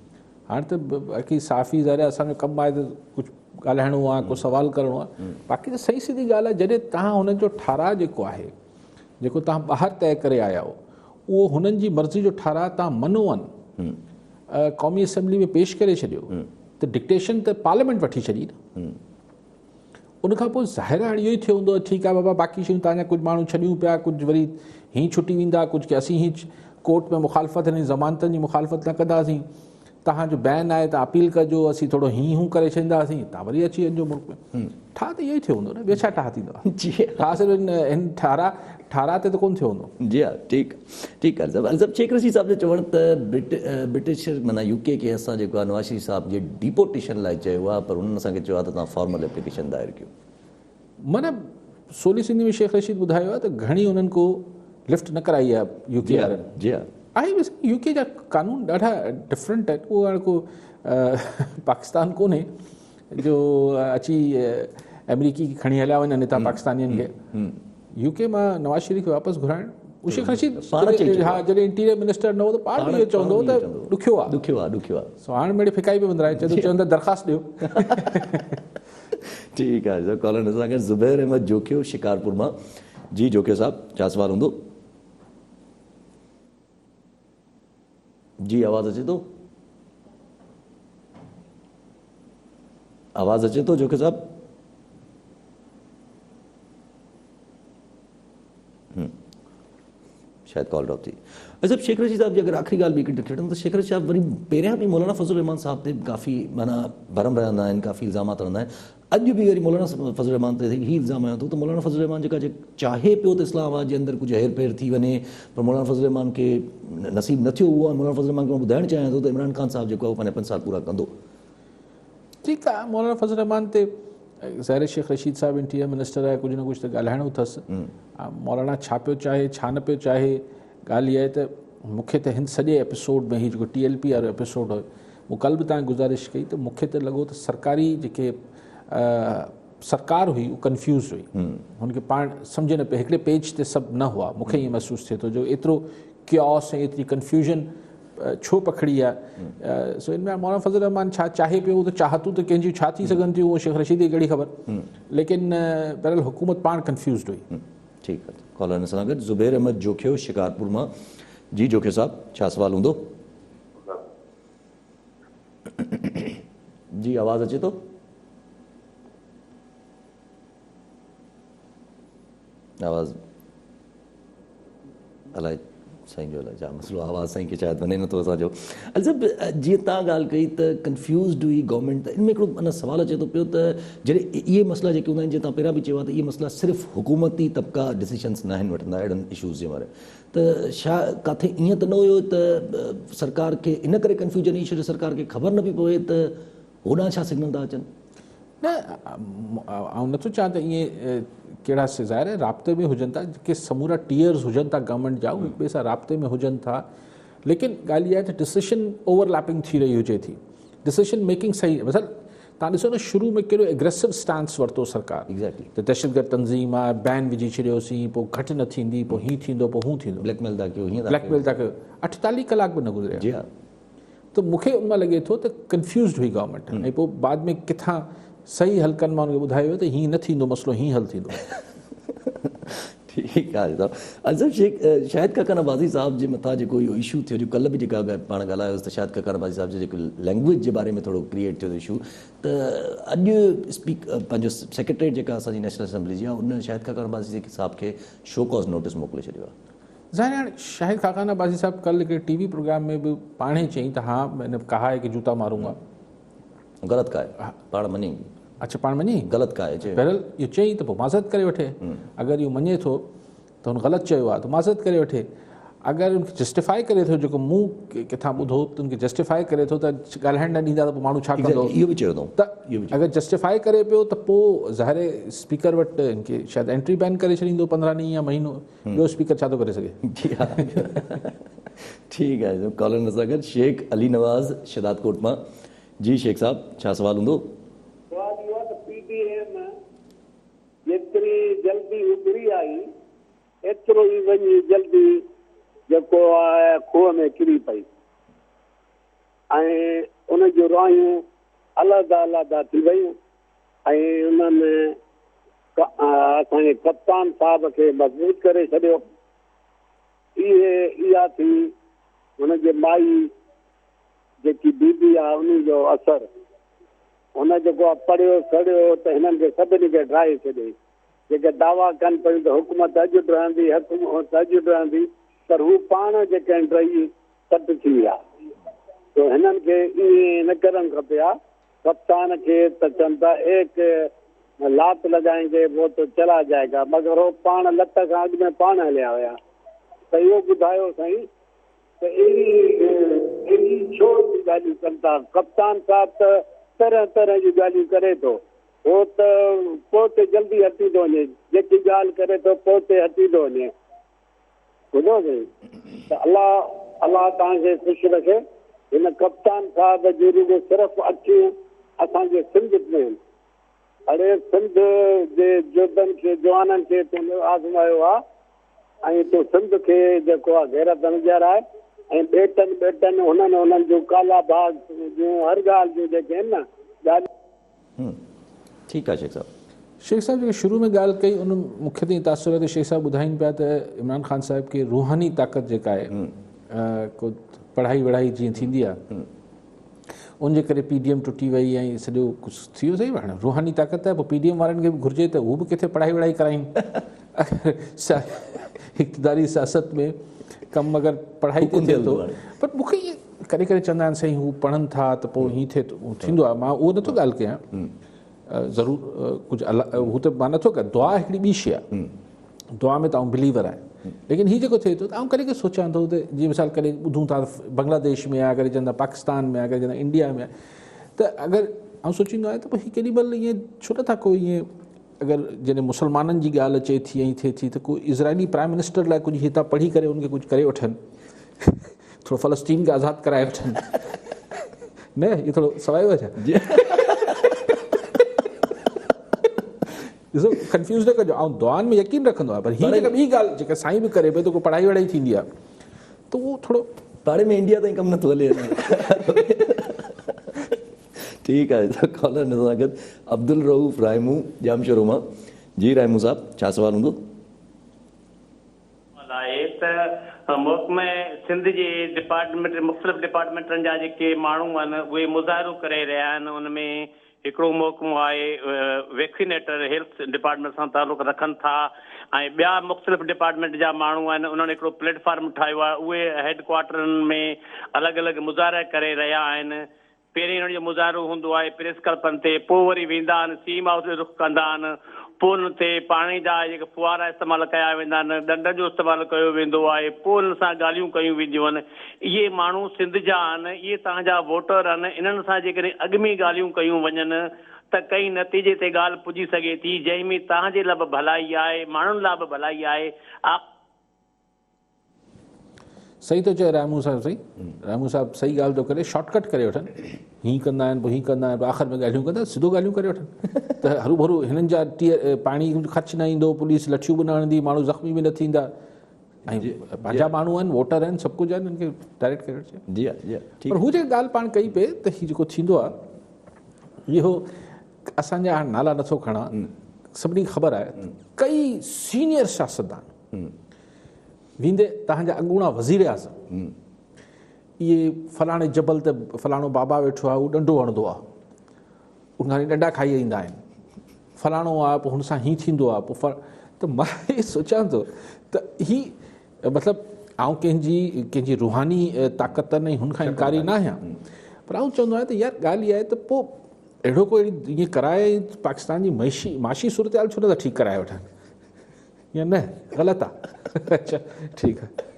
हाणे त बाक़ी साफ़ी ज़रिया असांजो कमु आहे त कुझु ॻाल्हाइणो आहे, को सवाल करिणो आहे, बाक़ी त सही सिधी ॻाल्हि आहे जॾहिं तव्हां हुननि जो ठाराह जेको आहे, जेको तव्हां ॿाहिरि तइ करे आया हो, उहो हुननि जी मर्ज़ी जो ठाराह तव्हां मनोवन क़ौमी असैम्बली में पेश करे छॾियो त डिक्टेशन त पार्लियामेंट वठी छॾी न। उनखां पोइ ज़ाहिर आहे इहो ई थियो हूंदो, ठीकु आहे बाबा बाक़ी शयूं तव्हांजा कुझु माण्हू छॾियूं पिया, कुझु वरी हीअं छुटी वेंदा, कुझु की असीं हीअं कोर्ट में मुखालफ़त हिन ज़मानतनि जी मुखालफ़त न कंदासीं, तव्हांजो बैन आहे त अपील कजो, असीं थोरो हीअं हूं करे छॾींदासीं, तव्हां वरी अची वञिजो मुल्क में। ठाह त इहो ई थियो हूंदो न, ॿियो छा ठाह थींदो आहे? जी ठाह सिर्फ़ु हिन ठाराह ते त कोन थियो हूंदो। जी हा, ठीकु आहे सभु। शेख रशीद साहिब जो चवणु त ब्रिटिश माना UK खे असां जेको आहे नवाज़ शरीफ़ साहिब जे डिपोटेशन लाइ चयो आहे, पर हुननि असांखे चयो आहे त तव्हां फॉर्मल एप्लीकेशन दायर कयो। माना सोली सिंधी में शेख रशीद ॿुधायो आहे त घणी उन्हनि को लिफ्ट न कराई आहे UK वारनि। जी हा, आहे बसि UK जा कानून ॾाढा डिफरेंट आहिनि, उहो हाणे को पाकिस्तान कोन्हे जो अची अमरीकी खे खणी हलिया वञनि हितां पाकिस्तानियुनि खे। UK मां नवाज़ शरीफ़ खे वापसि घुराइण शेख रशीद हा जॾहिं इंटीरियर मिनिस्टर न हो त पाण बि इहो चवंदो त ॾुखियो आहे। सो हाणे मेरे फिकाई पे वंदराए चवंदा दरख़्वास्त ॾियो। ठीकु आहे सर। कॉलर असांखे ज़ुबैर अहमद जोखियो शिकारपुर मां। जी जोखियो साहिबु, छा सवाल हूंदो? जी आवाज़ अचे थो? आवाज़ अचे थो जोखियो साहिबु? शायदि कॉल ड्रॉप थी। अच्छा शेख रशीद साहिब जी अगरि आख़िरी ॻाल्हि बि हिकु छॾूं त शेख रशीद साहिब वरी पहिरियां बि मौलाना फज़लुर रहमान साहिब ते काफ़ी माना भरम रहंदा आहिनि, काफ़ी इल्ज़ामात रहंदा आहिनि। अॼु बि वरी मौलाना फज़लुर रहमान ते ही इल्ज़ाम आयो त मौलाना फज़लुर रहमान जेका चाहे पियो त इस्लामाबाद जे अंदरि कुझु हेर फेर थी वञे, पर मौलाना फज़लुर रहमान खे नसीब न थियो। उहो मौलाना फज़लुर रहमान खे मां ॿुधाइणु चाहियां थो त इमरान ख़ान साहिबु जेको आहे पंहिंजा 5 साल पूरा कंदो। ठीकु आहे, मौलाना फज़लुर रहमान ते ज़ाहिर शेख रशीद साहिबु इंटीरियर मिनिस्टर आहे, कुझु न कुझु त ॻाल्हाइणो अथसि। मौलाना छा पियो चाहे छा न पियो चाहे, ॻाल्हि इहा आहे त मूंखे त हिन सॼे एपिसोड में ही जेको TLP वारो एपिसोड हुयो, मूं कल्ह बि तव्हांखे गुज़ारिश कई त मूंखे त लॻो त सरकारी जेके सरकार हुई उहा कंफ्यूज़ हुई, हुनखे पाण सम्झ न पियो, हिकिड़े पेज ते सभु न हुआ। मूंखे ईअं महसूसु थिए थो जो एतिरो क्योस ऐं एतिरी कंफ्यूजन छो पखड़ी आहे। सो हिन में मौलाना फज़लुर रहमान छा चाहे पियो, त चाहतूं त कंहिंजी छा थी सघनि थियूं, उहो शेख रशीद जी कहिड़ी ख़बर, लेकिन बहरहाल हुकूमत पाण कंफ्यूज़ड हुई। ठीकु आहे। कॉलर सां गॾु ज़ुबैर अहमद जोखियो शिकारपुर मां। जी जोखियो साहिबु, छा सवाल हूंदो? जी आवाज़ अचे थो? आवाज़ अलाए साईं जो अलाए छा मसइलो, आवाज़ साईं खे शायदि वञे नथो असांजो। अलज़ब जीअं तव्हां ॻाल्हि कई त कंफ्यूज़ड हुई गवर्नमेंट, त इन में हिकिड़ो माना सवाल अचे थो पियो त जॾहिं इहे मसइला जेके हूंदा आहिनि, जीअं तव्हां पहिरियां बि चयो आहे त इहे मसइला सिर्फ़ु हुकूमती तबिका डिसीशन्स न आहिनि वठंदा अहिड़नि इशूज़ जे बारे, त छा काथे ईअं त न हुयो त सरकार खे इन करे कंफ्यूजन ई छो जो सरकार खे ख़बर न पई पवे त होॾां छा सिग्नल था अचनि? न आउं नथो चाहियां त ईअं कहिड़ा ज़ाहिर आहे राब्ते में हुजनि था, जेके समूरा टीयर्स हुजनि था गवर्नमेंट जा, उहे हिक ॿिए सां राब्ते में हुजनि था, लेकिन ॻाल्हि इहा आहे त डिसीशन ओवरलैपिंग थी रही हुजे थी, डिसीशन मेकिंग सही। मतिलबु तव्हां ॾिसो न शुरू में कहिड़ो एग्रेसिव स्टांस वरितो सरकार, एग्ज़ैक्टली त दहशतगर्द तंज़ीम आहे, बैन विझी छॾियोसीं, पोइ घटि न थींदी, पोइ हीअं थींदो, पोइ हू थींदो, ब्लैकमेल था कयो, हीअं ब्लैकमेल था कयो। 48 कलाक बि न गुज़रिया। जी हा। त मूंखे उन मां लॻे थो त कंफ्यूज़ड हुई गवर्नमेंट, ऐं पोइ बाद में किथां सही हल्कनि मां हुनखे ॿुधायो त हीअं न थींदो, मसइलो हीअं हल थींदो। ठीकु आहे साहब शेख शाहिद काका नवाज़ी साहब जे मथां जेको इहो इशू थियो जो कल्ह बि जेका पाण ॻाल्हायोसीं त शाहिद काका नवाज़ी साहब जे जेको लैंग्वेज जे बारे में थोरो क्रिएट थियो इशू त अॼु पंहिंजो सेक्रेटरीट जेका असांजी नेशनल असेंबली जी आहे उन शाहिद काका नवाज़ी साहब खे शो कॉज़ नोटिस मोकिले छॾियो आहे। ज़ाहिर हाणे शाहिद खाका नवाज़ी साहब कल हिकिड़े टीवी प्रोग्राम में बि पाण ई चई त हाँ मैंने कहा है कि जूता मारूंगा, ग़लति का आहे पाण मञी, अच्छा पाण मञी ग़लति का आहे बहरहाल इहो चई त पोइ माज़रत करे वठे, अगरि इहो मञे थो त हुन ग़लति चयो आहे त माज़रत करे वठे, अगरि उनखे जस्टिफाई करे थो जेको मूं किथां ॿुधो त उनखे जस्टिफाई करे थो त ॻाल्हाइण न ॾींदा त पोइ माण्हू छा कंदो, इहो बि चयो अथऊं त अगरि जस्टिफाई करे पियो त पोइ ज़ाहिर स्पीकर वटि हिनखे शायदि एंट्री बैन करे छॾींदो 15 ॾींहं या महीनो, ॿियो स्पीकर छा थो करे सघे। जी हा ठीकु आहे कॉलर सां गॾु शेख अली नवाज़ शदादकोट मां। जी शेख साहब छा सवाल हूंदो? सवाल इहो आहे त PDM जेतिरी जल्दी उभरी आई एतिरो ई वञी जल्दी जेको आहे खूह में किरी पई ऐं उन जूं रायूं अलॻि अलॻि थी वयूं ऐं उन्हनि असांजे कप्तान साहिब खे मज़बूत करे छॾियो। इहा थी हुनजे माई जेकी बीबी आहे उन जो असरु, हुन जेको आहे पढ़ियो सड़ियो त हिननि खे सभिनी खे ड्राए छॾे। जेके दावा कनि पियूं त हुकूमत अॼु रहंदी हुकूमत अॼु रहंदी पर हू पाण जेके रही सट थी विया। तो हिननि खे ईअं न करणु खपे आहे। कप्तान खे त चवनि था एक लात लॻाएंगे वो तो चला जाएगा, मगर हो पाण लत खां अॻु में पाण हलिया हुया। त इहो ॿुधायो साईं त अहिड़ी छो ॻाल्हियूं कनि था? कप्तान साहिब त तरह तरह जूं ॻाल्हियूं करे थो, हो त पोइ ते जल्दी हटी थो वञे, जेकी ॻाल्हि करे थो पोइ ते हटी थो वञे। ॿुधो साईं त अलाह तव्हांखे ख़ुशि रखे। हिन कप्तान साहिब जूं रुॻो सिर्फ़ु अखियूं असांजे सिंध में आहिनि। अड़े सिंध जे जोधनि खे जवाननि खे तूं आज़मायो आहे ऐं तूं सिंध खे जेको आहे गैरत नज़र आहे ऐं ॿेटनि हुननि जूं काला बाग जूं हर ॻाल्हि जूं जेके आहिनि न ॻाल्हियूं। ठीकु आहे शेख साहब। शेख साहब जेके शुरू में ॻाल्हि कई उन मूंखे ताईं तासुर आहे त शेख साहब ॿुधाइनि पिया त इमरान ख़ान साहिब खे रूहानी ताक़त जेका आहे को पढ़ाई वढ़ाई जीअं थींदी आहे उनजे करे PDM टुटी वई ऐं सॼो कुझु थी वियो। सही हाणे रूहानी ताक़त आहे पोइ PDM वारनि खे बि घुरिजे त हू बि किथे पढ़ाई वढ़ाई कराइनि। इक़्तिदारी सियासत में कमु अगरि पढ़ाई ते थिए थो पर मूंखे ईअं करे करे चवंदा आहिनि साईं हू पढ़नि था त पोइ हीअं थिए थींदो आहे। मां उहो नथो ॻाल्हि कयां, ज़रूरु कुझु हू त मां नथो कयां। दुआ हिकिड़ी ॿी शइ आहे, दुआ में त आउं बिलीवर आहे, लेकिन हीअ जेको थिए थो त आउं कॾहिं सोचां थो त जीअं मिसाल कॾहिं ॿुधूं था बांग्लादेश में आहे, कॾहिं चवंदा पाकिस्तान में आहे, कॾहिं चवंदा इंडिया में आहे, त अगरि आउं सोचींदो आहियां त पोइ केॾी महिल ईअं छो नथा को ईअं अगरि जॾहिं मुसलमाननि जी ॻाल्हि अचे थी ऐं थिए थी त कोई इज़राइली प्राइम मिनिस्टर लाइ कुझु हितां पढ़ी करे उनखे कुझु करे वठनि, थोरो फ़लस्तीन खे आज़ादु कराए वठनि। न इहो थोरो सवाइ आहे छा? ॾिसो कंफ्यूज़ न कजो, ऐं दुआनि में यकीन रखंदो आहे पर हीअ जेका ॿी ॻाल्हि जेका साईं बि करे पियो त को पढ़ाई वढ़ाई थींदी आहे त उहो थोरो पाड़े में इंडिया ताईं कमु नथो हले। ठीकु आहे त कॉलर सां गॾु अब्दुल रऊफ़ रायमू जामशोरो मां। जी रायमू साहब छा सवाल हूंदो? महकमे सिंध जे डिपार्टमेंट मुख़्तलिफ़ डिपार्टमेंटनि जा जेके माण्हू आहिनि उहे मुज़ाहिरो करे रहिया आहिनि। उनमें हिकिड़ो महकमो आहे वैक्सीनेटर हेल्थ डिपार्टमेंट सां तालुक़ रखनि था ऐं ॿिया मुख़्तलिफ़ डिपार्टमेंट जा माण्हू आहिनि। उन्हनि हिकिड़ो प्लेटफॉर्म ठाहियो आहे, उहे हेडक्वाटरनि में अलॻि अलॻि मुज़ाहिरा करे रहिया आहिनि। पहिरीं हुननि जो मुज़ाहिरो हूंदो आहे प्रेस क्लबनि ते, पोइ वरी वेंदा आहिनि सीम हाउस जो रुख़ कंदा आहिनि, पोइ हुन ते पाणी जा जेके फुआरा इस्तेमालु कया वेंदा आहिनि, ॾंड जो इस्तेमालु कयो वेंदो आहे, पोइ हुन सां ॻाल्हियूं कयूं वेंदियूं आहिनि। इहे माण्हू सिंध जा आहिनि, इहे तव्हांजा वोटर आहिनि। इन्हनि सां जेकॾहिं अॻु में ॻाल्हियूं कयूं वञनि त कई नतीजे ते ॻाल्हि पुॼी सघे थी जंहिंमें तव्हांजे लाइ बि भलाई आहे, माण्हुनि लाइ बि भलाई आहे। सही थो चए रायमू साहिबु। सही रायमू साहिबु सही ॻाल्हि थो करे, शॉर्टकट करे वठनि, हीअं कंदा आहिनि पोइ हीअं कंदा आहिनि, आख़िर में ॻाल्हियूं कंदा सिधो ॻाल्हियूं करे वठनि त हरू भरू हिननि जा पाणी ख़र्च न ईंदो, पुलिस लठियूं बि न हणंदी, माण्हू ज़ख़्मी बि न थींदा ऐं पंहिंजा माण्हू आहिनि, वोटर आहिनि, सभु कुझु आहे, हिननि खे डायरेक्ट करे वठे। जी जी पर हू जेका ॻाल्हि पाण कई पिए त हीउ जेको थींदो आहे इहो असांजा हाणे नाला नथो खणा, सभिनी खे ख़बर आहे कई कई सीनियर सियासतदान वेंदे तव्हांजा अॻूणा वज़ीर आज़म इहे फलाणे जबल ते फलाणो बाबा वेठो आहे, उहो डंडो हणंदो आहे, उनखां डंडा खाई ईंदा आहिनि, फलाणो आहे पोइ हुन सां हीअं थींदो आहे, पोइ त मां इहे सोचां थो त हीअ मतिलबु आउं कंहिंजी रूहानी ताक़त न हुनखां इनकारी न आहियां, पर आउं चवंदो आहियां त यार ॻाल्हि इहा आहे त पोइ अहिड़ो कोई ईअं कराए पाकिस्तान जी माशी सूरत हाल छो नथा ठीकु कराए वठनि, या न ग़लति आहे? अच्छा ठीकु आहे,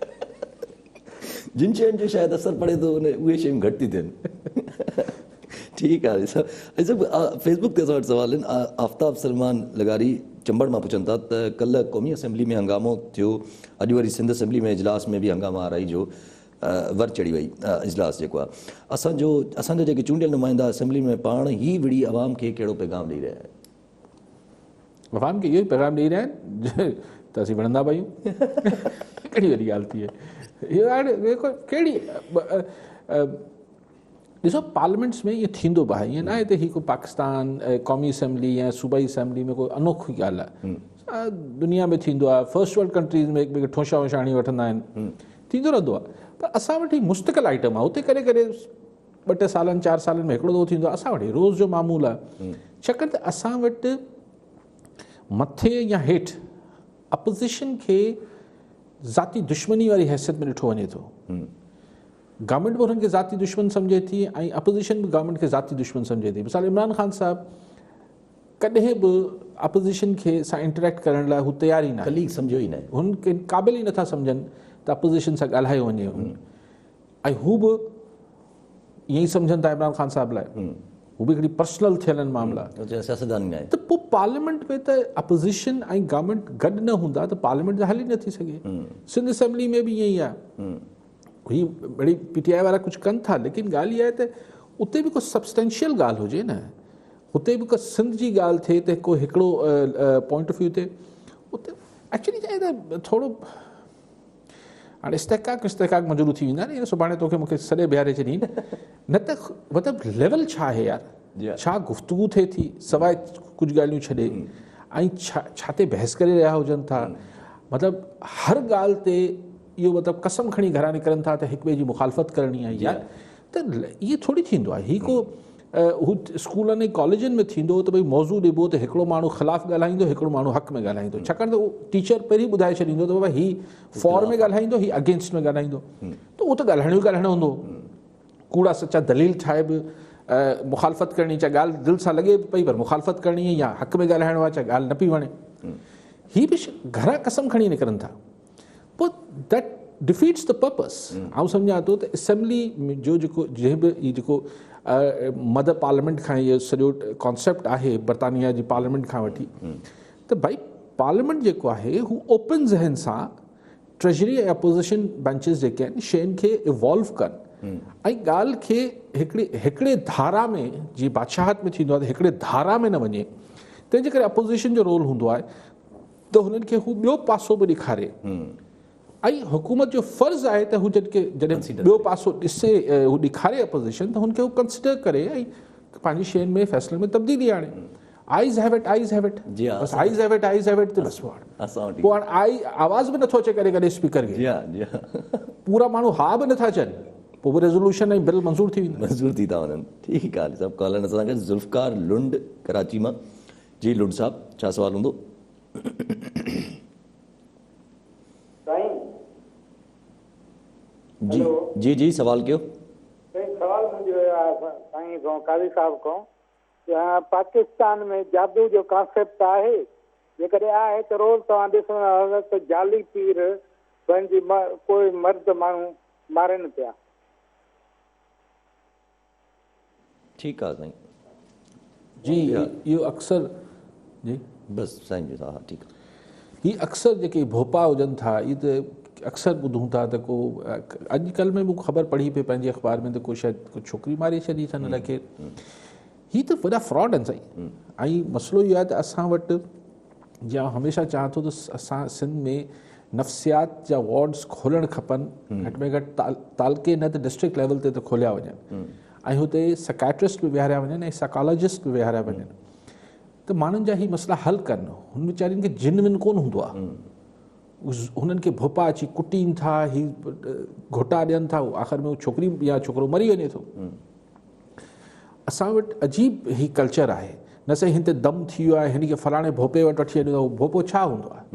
जिन शयुनि जो शायदि असरु पड़े थो उहे शयूं घटि थी थियनि। ठीकु आहे सभु फेसबुक ते असां वटि सवाल आहिनि। आफ्ताब सलमान लगारी चंबड़ मां पुछनि था त कल्ह क़ौमी असैम्बली में हंगामो थियो, अॼु वरी सिंध असैम्बली में इजलास में बि हंगामा आराई जो वर चढ़ी वई इजलास जेको आहे, असांजा जेके चूंडियल नुमाइंदा असैम्बली में पाण ई विड़ी आवाम खे कहिड़ो पैगाम ॾेई रहिया आहिनि? आवाम खे इहो ई पैगाम ॾेई रहिया आहिनि त असीं वणंदा पयूं। कहिड़ी वॾी ॻाल्हि थी आहे इहो? हाणे कहिड़ी ॾिसो पार्लियामेंट्स में इहो थींदो बि आहे, ईअं न आहे त हीअ को पाकिस्तान क़ौमी असैम्बली या सूबाई असैम्बली में कोई अनोखी ॻाल्हि आहे, दुनिया में थींदो आहे, फर्स्ट वर्ल्ड कंट्रीज़ में हिकु ॿिए खे ठोशा वोशा हणी वठंदा आहिनि, थींदो रहंदो आहे। पर असां वटि मुस्तक़िल आइटम आहे, उते करे 2-3 सालनि 4 सालनि में हिकिड़ो दफ़ो थींदो आहे, असां वटि रोज़ जो मामूल आहे, छाकाणि त असां वटि मथे या हेठि अपोज़िशन खे ज़ाती दुश्मनी वारी हैसियत में ॾिठो वञे थो। गवर्नमेंट बि हुननि खे ज़ाती दुश्मन सम्झे थी ऐं अपोज़िशन बि गवर्नमेंट खे ज़ाती दुश्मन सम्झे थी। मिसाल इमरान ख़ान साहिबु कॾहिं बि अपोज़िशन खे सां इंटरेक्ट करण लाइ हू तयार ई न आहे, सम्झो ई न आहे, हुनखे क़ाबिल ई नथा सम्झनि त अपोज़िशन सां ॻाल्हायो वञे, ऐं हू बि ईअं ई सम्झनि था इमरान ख़ान साहिब लाइ, हू बि हिकिड़ी पर्सनल थियल आहिनि मामला। त पोइ पार्लियामेंट में त अपोज़िशन ऐं गवर्नमेंट गॾु न हूंदा त पार्लियामेंट त हली नथी सघे। सिंध असैम्बली में बि ईअं ई आहे, ही बड़ी PTI वारा कुझु कनि था, लेकिन ॻाल्हि इहा आहे त उते बि को सब्सटेंशियल ॻाल्हि हुजे न, हुते बि को सिंध जी ॻाल्हि थिए त को हिकिड़ो पॉइंट ऑफ व्यू थिए, उते एक्चुअली छा आहे त थोरो हाणे इस्तेकाक मजूरू थी वेंदा न, सुभाणे तोखे मूंखे सॼे बिहारे छॾी न त मतिलबु लेवल छा आहे यार, छा गुफ़्तगू थिए थी सवाइ कुझु ॻाल्हियूं छॾे, ऐं छा ते बहस करे रहिया हुजनि था, मतिलबु हर ॻाल्हि ते इहो मतिलबु कसम खणी घरां निकिरनि था त हिक ॿिए जी मुखालफ़त करणी आहे यार, त इहे थोरी थींदो आहे। हीअ को हू स्कूलनि ऐं कॉलेजनि में थींदो त भई मौज़ू ॾिबो त हिकिड़ो माण्हू ख़िलाफ़ु ॻाल्हाईंदो, हिकिड़ो माण्हू हक़ में ॻाल्हाईंदो, छाकाणि त उहो टीचर पहिरीं ॿुधाए छॾींदो त बाबा हीअ फॉर में ॻाल्हाईंदो, हीअ अगेंस्ट में ॻाल्हाईंदो, त उहो त ॻाल्हाइणो ई ॻाल्हाइणो हूंदो, कूड़ा सचा दलील ठाहे बि मुखालफ़त करणी, चाहे ॻाल्हि दिलि सां लॻे पई पर मुखालफ़त करणी या हक़ में ॻाल्हाइणो आहे, चाहे ॻाल्हि न पई वणे, हीअ बि घरां कसम खणी निकिरनि था, पोइ दैट डिफीट्स द पर्पस। आउं सम्झां थो त असैम्बली जो जेको जंहिं बि इहो जेको मदर पार्लियामेंट खां इहो सॼो कॉन्सेप्ट आहे बर्तानिया जी पार्लियामेंट खां वठी, त भई पार्लियामेंट जेको आहे हू ओपन ज़हन सां ट्रेजरी ऐं अपोज़िशन बेंचिस जेके आहिनि शयुनि खे इवॉल्व कनि ऐं ॻाल्हि खे हिकिड़े धारा में, जीअं बादशाहत में थींदो आहे त हिकिड़े धारा में न वञे, तंहिंजे करे अपोज़िशन जो रोल हूंदो आहे त हुननि खे हू ॿियो पासो बि ॾेखारे, ऐं हुकूमत जो फ़र्ज़ु आहे त हू जॾहिं ॿियो पासो ॾिसे हू ॾेखारे अपोज़िशन त हुनखे हू कंसिडर करे ऐं पंहिंजी शयुनि में फ़ैसिलनि में तब्दीली आणे। आइज़ हैव इट, आइज़ हैव इट, बसि आइज़ हैव इट, आइज़ हैव इट, त बसि पोइ हाणे आवाज़ बि नथो अचे कॾहिं स्पीकर खे, पूरा माण्हू हा बि नथा चवनि, पोइ बि रेज़ोल्यूशन ऐं बिल मंज़ूर थी था वञनि। ठीकु आहे, सभु कॉलर असां सां ज़ुल्फ़कार लुंड कराची मां। जी लुंड साहिबु छा सवाल हूंदो? जी जी सवाल कयो। सवाल मुंहिंजो साईं खां काज़ी साहिब खां, पाकिस्तान में जादू जो कॉन्सेप्ट आहे, जेकॾहिं आहे त रोज़ तव्हां ॾिसंदा त जाली पीर पंहिंजी कोई मर्द माण्हू मारनि पिया। ठीकु आहे साईं जी, इहो अक्सर जी बसि साईं जी हा ठीकु आहे, हीअ अक्सर जेके भोपा हुजनि था इहे त अक्सर ॿुधूं था त को अॼुकल्ह में मूंखे ख़बर पढ़ी पई पंहिंजे अख़बार में त को शायदि को छोकिरी मारे छॾी अथनि हुनखे, हीअ त वॾा फ्रॉड आहिनि साईं। ऐं मसइलो इहो आहे त असां वटि जीअं हमेशह चाहियां थो त असां सिंध में नफ़्सियात जा वार्ड्स खोलणु खपनि, घटि में घटि तालके न त डिस्ट्रिक्ट लेवल ते त खोलिया वञनि, ऐं हुते साइकेट्रिस्ट बि विहारिया वञनि ऐं साइकोलॉजिस्ट बि विहारिया वञनि। त माण्हुनि जा ही मसइला हल कनि। हुन वीचारनि खे जिन विन कोन हूंदो आहे, हुननि खे भोपा अची कुटीनि था, ही घोटा ॾियनि था, आख़िर में छोकिरी या छोकिरो मरी वञे थो। असां वटि अजीब ही कल्चर आहे, न साईं हिन ते दम थी वियो आहे, हिन खे फलाणे भोपे वटि वठी वञो, भोपो छा हूंदो आहे?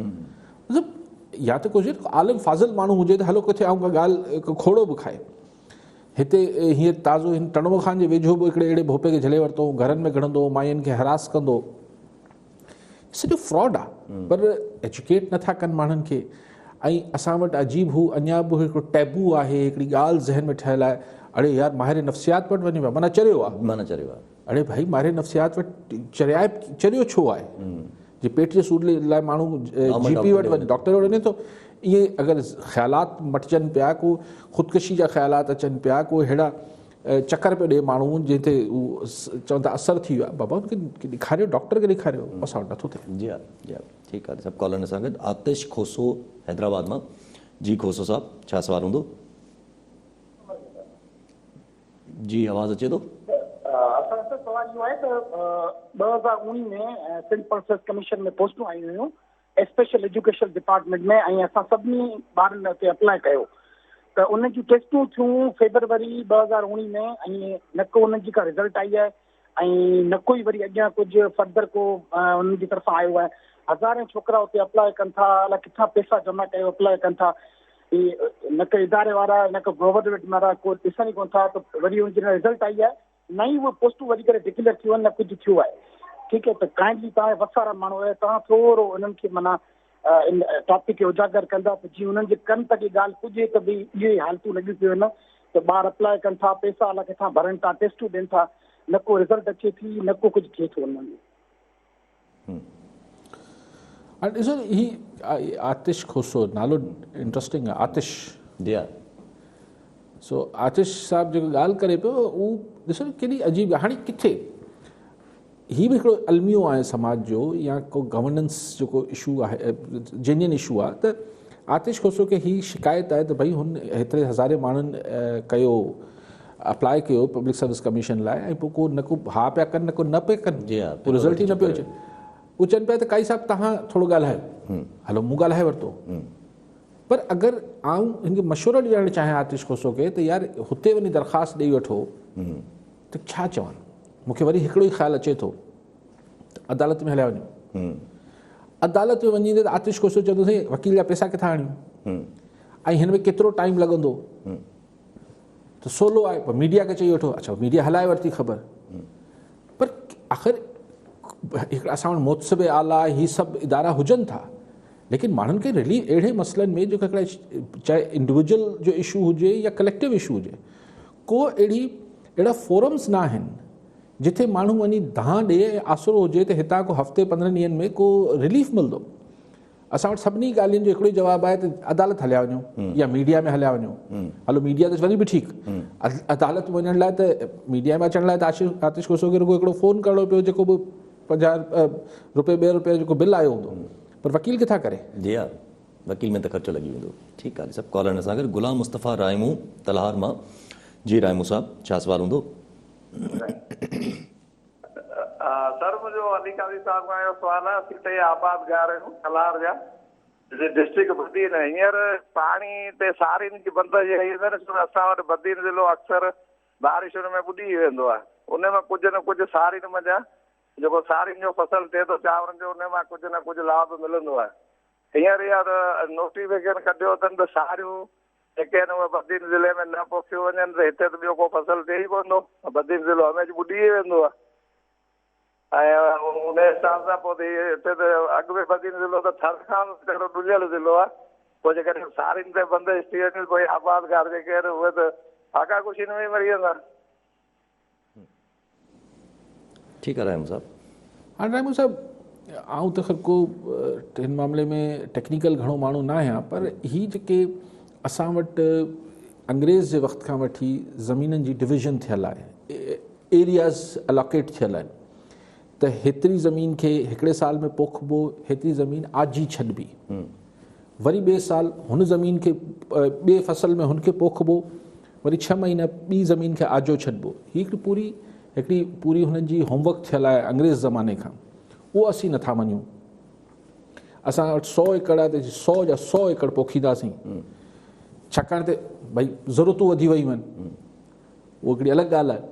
मतिलबु या त कुझु आलिम फाज़िल माण्हू हुजे त हलो किथे आऊं का ॻाल्हि हिकु खोड़ो बि खाए। हिते हीअं ताज़ो हिन टणव खान जे वेझो बि हिकिड़े अहिड़े भोपे खे झले वरितो, घरनि में घणंदो, माइयुनि खे हरास कंदो, सॼो फ्रॉड आहे। पर एजुकेट नथा कनि माण्हुनि खे। ऐं असां वटि अजीब हू अञा बि हिकिड़ो टैबू आहे, हिकिड़ी ॻाल्हि ज़हन में ठहियलु आहे, अड़े यार माहिर नफ़्सियात वटि वञे पियो, माना चरियो आहे। अड़े भाई माहिर नफ़्सियात वटि चरियो छो आहे? जे पेट जे सूर लाइ माण्हू GP वटि वञे, डॉक्टर वटि वञे थो। इहे अगरि ख़्यालात मटिजनि पिया, को ख़ुदकशी जा ख़्यालात अचनि पिया, को अहिड़ा चकर पियो ॾिए माण्हू जंहिं ते चवनि था असरु थी वियो आहे, बाबा हुनखे ॾेखारियो, डॉक्टर खे ॾेखारियो, असां वटि नथो थिए। जी हा, जी हा, ठीकु आहे। सभु कॉलर सां गॾु आतिश खोसो हैदराबाद मां। जी खोसो साहब, छा सवाल हूंदो? जी आवाज़ अचे थो? असांजो सवाल इहो आहे त 2019 में सिंध पर्सेस कमीशन में पोस्टूं आयूं हुयूं स्पेशल एजुकेशन डिपार्टमेंट में, ऐं असां सभिनी ॿारनि हुते अप्लाई कयो त उन जूं टेस्टूं थियूं फेबरवरी 2019 में, ऐं न को उन्हनि जी का रिज़ल्ट आई आहे ऐं न कोई वरी अॻियां कुझु फर्दर को उन्हनि जी तरफ़ां आयो आहे। हज़ारे छोकिरा हुते अप्लाई कनि था, अलाए किथां पैसा जमा कयो अप्लाई कनि था, न को इदारे वारा न को गवर्नमेंट वारा को ॾिसनि ई कोन था, त वरी उनजी रिज़ल्ट आई आहे, न ई उहे पोस्टूं वरी करे डिक्लेयर थियूं आहिनि, न कुझु थियो आहे। ठीकु आहे, त काइंडली तव्हां वसारा माण्हू आहियो, तव्हां थोरो उन्हनि खे माना इन टॉपिक खे उजागर कंदा त जीअं उन्हनि जे कनि तक ॻाल्हि पुॼे त भई इहे हालतूं लॻियूं पियूं आहिनि त ॿार अप्लाई कनि था, पैसा अलाए किथां भरनि था, टेस्टूं ॾियनि था, न को रिज़ल्ट अचे थी, न को कुझु थिए थो उन्हनि जो। ॾिसो ही आतिश खोसो नालो इंट्रस्टिंग आहे, आतिश। जी हा। सो आतिश साहब जेको ॻाल्हि करे पियो उहो ॾिसो केॾी अजीब आहे। हाणे किथे ही बि हिकिड़ो अलमियो आहे समाज जो, या को गवर्नेंस जेको इशू आहे, जेन्युइन इशू आहे, त आतिश खोसो खे ही शिकायत आहे त भई हुन हेतिरे हज़ारे माण्हुनि कयो, अप्लाई कयो पब्लिक सर्विस कमीशन लाइ, ऐं पोइ को न को हा पिया कनि, न को न पिया कनि। जी हा, पोइ रिज़ल्ट ई न पियो अचे। उहे चवनि पिया त काई साहब तव्हां थोरो ॻाल्हायो, हलो मूं ॻाल्हाए वरितो, पर अगरि आऊं हिनखे मशवरो ॾियणु चाहियां आतिश खोसो खे त यार हुते वञी दरख़्वास्त ॾेई वठो, त छा चवनि? मूंखे वरी हिकिड़ो ई ख़्यालु अचे थो त अदालत में हलिया वञूं। अदालत में वञी त आतिश खोसो चवंदो साईं वकील जा पैसा किथां आणियूं, ऐं हिन में केतिरो टाइम लॻंदो, त सोलो आहे। पोइ मीडिया खे चई वठो, अच्छा मीडिया हलाए वरिती ख़बर, पर आख़िर हिकिड़ा असां वटि मोतसिब आला ही सभु इदारा हुजनि था, लेकिन माण्हुनि खे रिलीफ अहिड़े मसइलनि में जेको हिकिड़ा चाहे इंडिविजुअल जो इशू हुजे या कलेक्टिव इशू हुजे, को अहिड़ा फोरम्स न आहिनि जिथे माण्हू वञी दांह ॾिए ऐं आसिरो हुजे त हितां को हफ़्ते 15 ॾींहंनि में को रिलीफ मिलंदो। असां वटि सभिनी ॻाल्हियुनि जो हिकिड़ो ई जवाबु आहे त अदालत हलिया वञो या मीडिया में हलिया वञो। हलो मीडिया त वरी बि ठीकु, अदालत वञण लाइ त मीडिया में अचण लाइ त आतिश खोसो खे रुॻो हिकिड़ो फ़ोन करिणो पियो, जेको बि 50 रुपए 2 रुपए जेको बिल आयो हूंदो, पर वकील किथां करे? जी हा, वकील में त ख़र्चो लॻी वेंदो। ठीकु आहे, सभु कॉलर सां गॾु गुलाम मुस्तफ़ा रायमू तलहार मां। जी रायमू साहब, छा सवाल हूंदो? सर मुंहिंजो अली काज़ी साहब खां इहो सुवालु आहे, असीं 3 आबादगार आहियूं तलहार जा, डिस्ट्रिक्ट बदीन। हींअर पाणी ते सारियुनि जी बंद असां वटि बदीन ज़िलो अक्सर बारिशुनि में ॿुॾी वेंदो आहे, उन मां कुझु न कुझु सारियुनि में जेको सारियुनि जो फसल थिए थो चांवरनि जो, उन मां कुझु न कुझु लाभ मिलंदो आहे। हींअर इहा नोटिफिकेशन कढियो अथनि त सारियूं जेके आहिनि उहे बदीन ज़िले में न पोखियूं वञनि त हिते त ॿियो को फसल थिए ई कोन थो, बदीन ज़िलो हमेशह ॿुॾी वेंदो आहे। ऐं उन हिसाब सां पोइ हिते त अॻु में बदीन ज़िलो त थर खां हिकिड़ो ॾुलियल ज़िलो आहे, पोइ जेकॾहिं सारियुनि ते बंदिश थी वञे पोइ आबादगार जेके आहिनि उहे त आका खुशी में मरी वेंदा। ठीकु आहे रायमू साहब। हाणे रायमू साहब आऊं त ख़ैर को हिन मामले में टेक्निकल घणो माण्हू न आहियां, पर ही जेके असां वटि अंग्रेज़ जे वक़्त खां वठी ज़मीननि जी डिविज़न थियल आहे, एरियाज़ अलोकेट थियल आहिनि, त हेतिरी ज़मीन खे हिकिड़े साल में पोखिबो, हेतिरी ज़मीन आजी छॾिबी, वरी ॿिए साल हुन ज़मीन खे ॿिए फसल में हुनखे पोखिबो, वरी 6 महीना ॿी ज़मीन खे आजो छॾिबो। ही हिकिड़ी पूरी हुननि जी होमवर्क थियल आहे अंग्रेज़ ज़माने खां। उहो असीं नथा मञूं। असां वटि 100 एकड़ आहे त 100 जा 100 एकड़ पोखींदासीं, छाकाणि त भई ज़रूरतूं वधी वयूं आहिनि, उहो हिकिड़ी अलॻि ॻाल्हि आहे।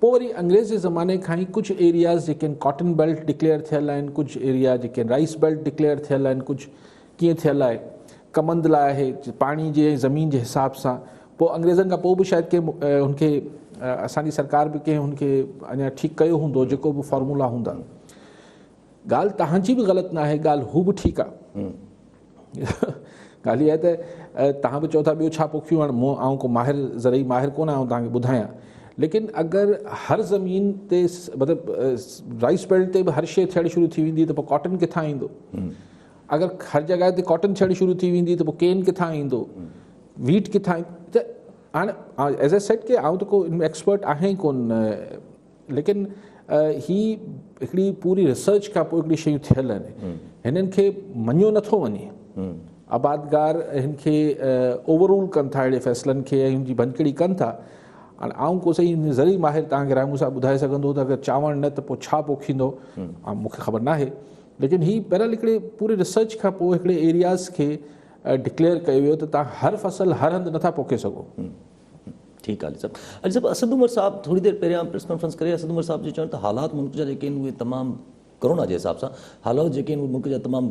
पोइ वरी अंग्रेज़ जे ज़माने खां ई कुझु एरियाज़ जेके आहिनि कॉटन बेल्ट डिक्लेयर थियल आहिनि, कुझु एरिया जेके आहिनि राइस बेल्ट डिक्लेयर थियल आहिनि, कुझु कीअं थियल आहे कमंद लाइ आहे पाणी जे ज़मीन जे हिसाब सां। पोइ अंग्रेज़नि खां पोइ बि शायदि कंहिं हुनखे असांजी सरकार बि कंहिं हुनखे अञा ठीकु कयो हूंदो, जेको बि फॉर्मूला हूंदा। ॻाल्हि तव्हांजी बि ग़लति न आहे, ॻाल्हि हू बि ठीकु आहे। ॻाल्हि इहा आहे त तव्हां बि चओ था ॿियो छा पोखियूं, हाणे आउं को माहिर ज़रई माहिर कोन आहियां तव्हांखे ॿुधायां, लेकिन अगरि हर ज़मीन ते मतिलबु राइस बेल्ट ते बि हर शइ थियणु शुरू थी वेंदी त पोइ कॉटन किथां ईंदो? अगरि हर जॻह ते कॉटन थियणु शुरू थी वेंदी त पोइ केन किथां ईंदो, वीट किथां? त हाणे एज़ ए सेट के आउं त को एक्सपर्ट आहियां ई कोन, लेकिन ही हिकिड़ी पूरी रिसर्च खां पोइ हिकिड़ी शयूं थियल आहिनि। हिननि खे मञियो नथो वञे, आबादगार हिन खे ओवररूल कनि था अहिड़े फ़ैसिलनि खे, ऐं हुनजी भंजकड़ी कनि था। हाणे आउं को सही ज़रूरी माहिर तव्हांखे राय मूंसां ॿुधाए सघंदो त अगरि चांवर न त पोइ छा पोखींदो, मूंखे ख़बर न आहे। लेकिन ही पहिरियों हिकिड़े पूरे रिसर्च खां पोइ हिकिड़े एरियाज़ खे डिक्लेयर कयो वियो त तव्हां हर फसल हर हंधि नथा पोखे सघो। ठीकु आहे साहब। अॼु साहब असद उमर साहब थोरी देरि पहिरियां प्रेस कॉन्फ्रेंस करे असद उमर साहब जो चवनि त हालात मुल्क जा जेके आहिनि उहे तमामु कोरोना जे हिसाब सां हालात जेके आहिनि मुल्क जा तमामु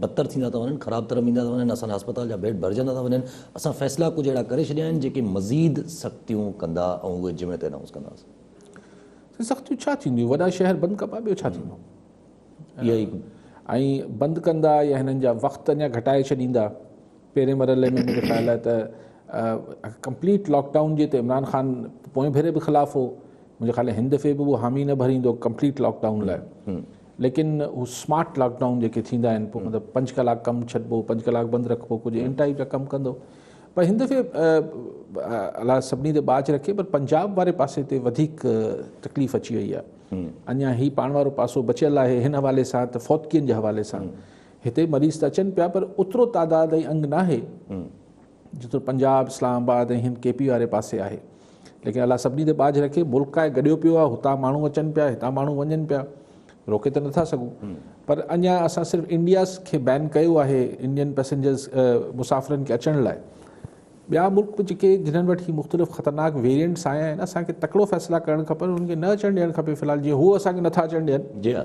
बदतर थींदा था वञनि, ख़राबु तरफ़ ईंदा था वञनि, असांजा अस्पताल जा बेड भरजंदा था वञनि। असां फ़ैसिला कुझु अहिड़ा करे छॾिया आहिनि जेके मज़ीद सख़्तियूं कंदा ऐं उहे जिमे ते अनाउंस कंदासीं। सख़्तियूं छा थींदियूं? वॾा शहर बंदि कबा, ॿियो छा थींदो? इहा ई ऐं बंदि कंदा या हिननि जा वक़्त अञा घटाए छॾींदा। पहिरें मरहले में मुंहिंजे ख़्याल आहे त कंप्लीट लॉकडाउन जे त इमरान ख़ान पोएं भेरे बि ख़िलाफ़ु हो, मुंहिंजे ख़्याल हिन दफ़े बि उहो हामी न भरींदो कंप्लीट लॉकडाउन लाइ। लेकिन हू स्मार्ट लॉकडाउन जेके थींदा आहिनि, पोइ मतिलबु 5 कलाक कमु छॾिबो, 5 कलाक बंदि रखिबो, कुझु इन टाइप जा कमु कंदो। पर हिन दफ़े अलाह सभिनी ते बाज रखे, पर पंजाब वारे पासे ते वधीक तकलीफ़ अची वई आहे। अञा ही पाण वारो पासो बचियल आहे हिन हवाले सां त फ़ौतकियुनि जे हवाले सां हिते मरीज़ त अचनि पिया, पर ओतिरो तादाद ऐं अंग नाहे जेतिरो पंजाब, इस्लामाबाद ऐं हिन KP वारे पासे आहे। लेकिन अलाह सभिनी ते बाज रखे, मुल्क आहे गॾियो पियो आहे, हुतां माण्हू अचनि पिया, हितां माण्हू वञनि पिया, रोके त नथा सघूं। पर अञा असां सिर्फ़ु इंडियाज़ खे बैन कयो आहे इंडियन पैसेंजर्स मुसाफ़िरनि खे अचण लाइ। ॿिया मुल्क बि जेके जिन्हनि वटि ही मुख़्तलिफ़ ख़तरनाक वेरियंट्स आया आहिनि, असांखे तकिड़ो फ़ैसिला करणु खपनि, उनखे न अचणु ॾियणु खपे। फ़िलहाल जीअं हू असांखे नथा अचणु ॾियनि, जी हा,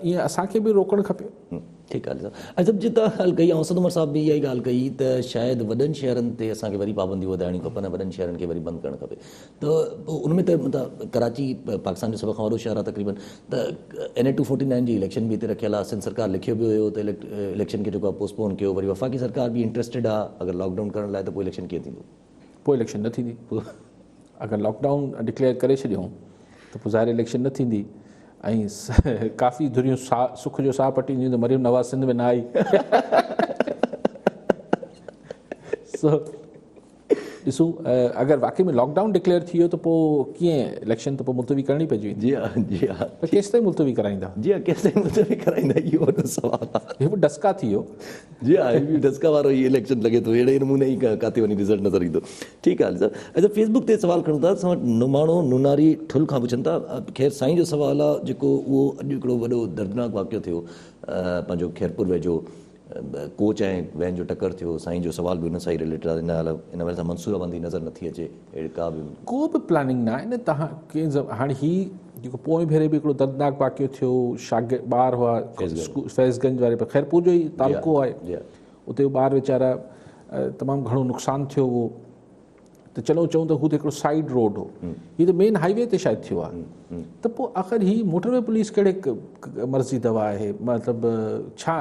ईअं असांखे बि रोकणु खपे। ठीकु आहे साहब। अच्छा जी तव्हां ॻाल्हि कई, ऐं असद उमर साहब बि इहा ई ॻाल्हि कई त शायदि वॾनि शहरनि ते असांखे वरी पाबंदियूं वधाइणियूं खपनि, वॾनि शहरनि खे वरी बंदि करणु खपे। त उनमें त मतिलबु कराची पाकिस्तान जो सभ खां वॾो शहर आहे तक़रीबन, त NA 249 जी इलेक्शन बि हिते रखियल आहे। सिंध सरकार लिखियो बि हुयो त इलेक्शन खे जेको आहे पोस्टपोन कयो। वरी वफ़ाक़ी सरकार बि इंट्रस्टेड आहे अगरि लॉकडाउन करण लाइ, त पोइ इलेक्शन कीअं थींदो? पोइ इलेक्शन न थींदी। अगरि लॉकडाउन डिक्लेयर करे छॾियूं त पोइ ज़ाहिर इलेक्शन न थींदी। ऐं काफ़ी धुरियूं सुख जो साह पटींदियूं त मरियम नवाज़ सिंध में न आई। ॾिसूं अगरि वाक़ई में लॉकडाउन डिक्लेयर थी वियो त पोइ कीअं इलेक्शन त पोइ मुलतवी करणी पइजी वेंदी। जी हा, जी हा। पर केसि ताईं मुलतवी कराईंदा? जी हा, केसि ताईं मुलतवी कराईंदा, इहो वॾो सुवालु आहे। हे बि डस्का थी वियो। जी हा, हीअ बि डस्का वारो ई इलेक्शन लॻे थो, अहिड़े नमूने ई किथे वञी रिज़ल्ट नज़र ईंदो। ठीकु आहे सर। अच्छा, फेसबुक ते सवाल खणूं था, असां वटि नुमाणो नुनारी ठुल खां पुछनि था। ख़ैर साईं जो सवालु आहे जेको उहो अॼु हिकिड़ो वॾो दर्दनाक वाक़ियो थियो पंहिंजो खैरपुर वेझो, कोच ऐं वैन जो टकर थियो। साईं जो सवाल बि हुन सां ई रिलेटेड आहे। इन वजह सां मंसूराबंदी नज़र नथी अचे, अहिड़ी को बि प्लानिंग न आहे न। तव्हां कंहिं हाणे हीउ जेको पोएं भेरे बि हिकिड़ो दर्दनाक वाक़ियो थियो, शागिर्द ॿार हुआ फैज़गंज वारे, पर खैरपुर जो ई तालुको आहे, उते ॿार वीचारा तमामु घणो नुक़सानु थियो हुओ। त चलो चऊं त हू त हिकिड़ो साइड रोड हो, हीअ त मेन हाईवे ते शायदि थियो आहे। त पोइ आख़िर ही मोटरवे पुलिस कहिड़े मर्ज़ी दवा आहे? मतिलबु छा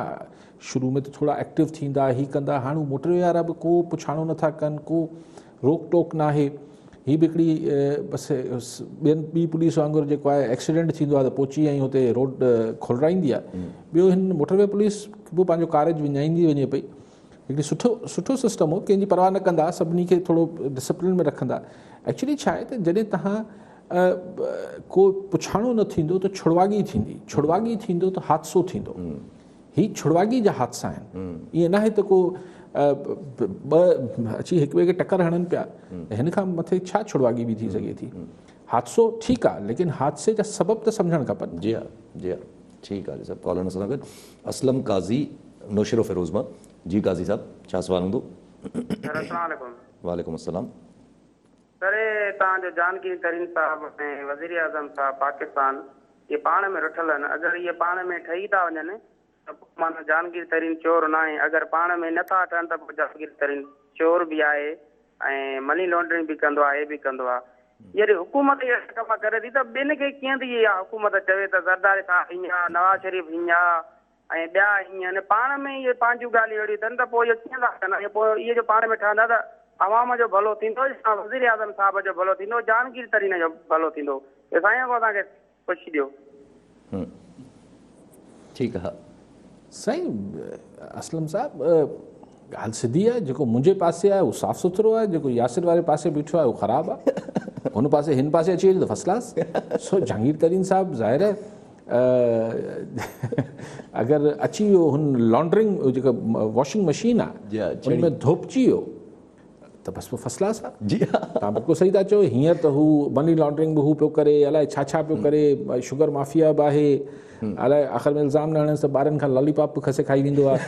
शुरू में त थोरा एक्टिव थींदा, ही कंदा, हाणे मोटरवे वारा बि को पुछाणो नथा कनि, को रोक टोक न आहे। हीअ बि हिकिड़ी बसि ॿी पुलिस वांगुरु जेको आहे एक्सीडेंट थींदो आहे त पहुची ऐं हुते रोड खोलाईंदी आहे। ॿियो हिन मोटरवे पुलिस बि पंहिंजो कारज विञाईंदी वञे पई। हिकिड़ी सुठो सिस्टम हो, कंहिंजी परवाह न कंदा, सभिनी खे थोरो डिसिप्लिन में रखंदा। एक्चुअली छा आहे त जॾहिं तव्हां को पुछाणो न थींदो त छुड़वागी थींदी, छुड़वागी थींदो त हादसो थींदो। ही छुड़वागी जा हादसा आहिनि। ईअं न आहे त को ॿ अची हिक ॿिए खे टकर हणनि पिया, हिन खां मथे छा छुड़वागी बि थी सघे थी। हादसो ठीकु आहे, लेकिन हादसे जा सबब त सम्झणु खपनि। जी हा, जी हा, ठीकु आहे साहब, कॉलर सां गॾु असलम काज़ी नौशरो फिरोज़ मां। जी काज़ी साहब, छा सुवाल हूंदो? वालेकुम अस्सलाम। सर तव्हांजो जानकीर तरीन साहब ऐं वज़ीर आज़म साहब पाकिस्तान ये पाण में रुठल आहिनि। अगरि इहे पाण में ठही था वञनि त पोइ माना जानकीर तरीन चोर न आहे। अगरि पाण में नथा ठहनि त पोइ जानकीर तरीन चोर बि आहे ऐं मनी लॉन्ड्रिंग बि कंदो आहे, हे बि कंदो आहे। जॾहिं हुकूमत इहे कम करे थी त ॿिनि खे कीअं थी इहा हुकूमत चवे त ज़रदारी साहब हीअं, नवाज़ शरीफ़ हीअं ऐं ॿिया हीअं पाण में इहे पंहिंजूं ॻाल्हियूं अहिड़ियूं अथनि त पोइ इहो कीअं था कनि? पोइ इहे जो पाण में ठहंदा त अवाम जो भलो थींदो या वज़ीर आज़म साहब जो भलो थींदो, जानकीर तरीन जो भलो थींदो? साईं को तव्हांखे पुछी ॾियो। ठीकु आहे साईं असलम साहब, ॻाल्हि सिधी आहे। जेको मुंहिंजे पासे आहे उहो साफ़ु सुथिरो आहे, जेको यासिर वारे पासे बीठो आहे उहो ख़राबु आहे। हुन पासे हिन पासे अची वञे त फर्स्ट क्लास। सो जहांगीर तरीन साहब ज़ाहिर आहे अगरि अची वियो हुन लॉन्ड्रिंग जेका वॉशिंग मशीन आहे हुन में धोपजी वियो त बसि पोइ फर्स्ट क्लास आहे। जी हा, तव्हां बिल्कुलु सही था चओ। हींअर त हू मनी लॉन्ड्रिंग बि हू पियो करे, अलाए छा छा पियो करे, शुगर माफ़िया बि आहे, अलाए आख़िर में इल्ज़ाम न हणेसि त ॿारनि खां लॉलीपॉप बि खसे खाई वेंदो आहे।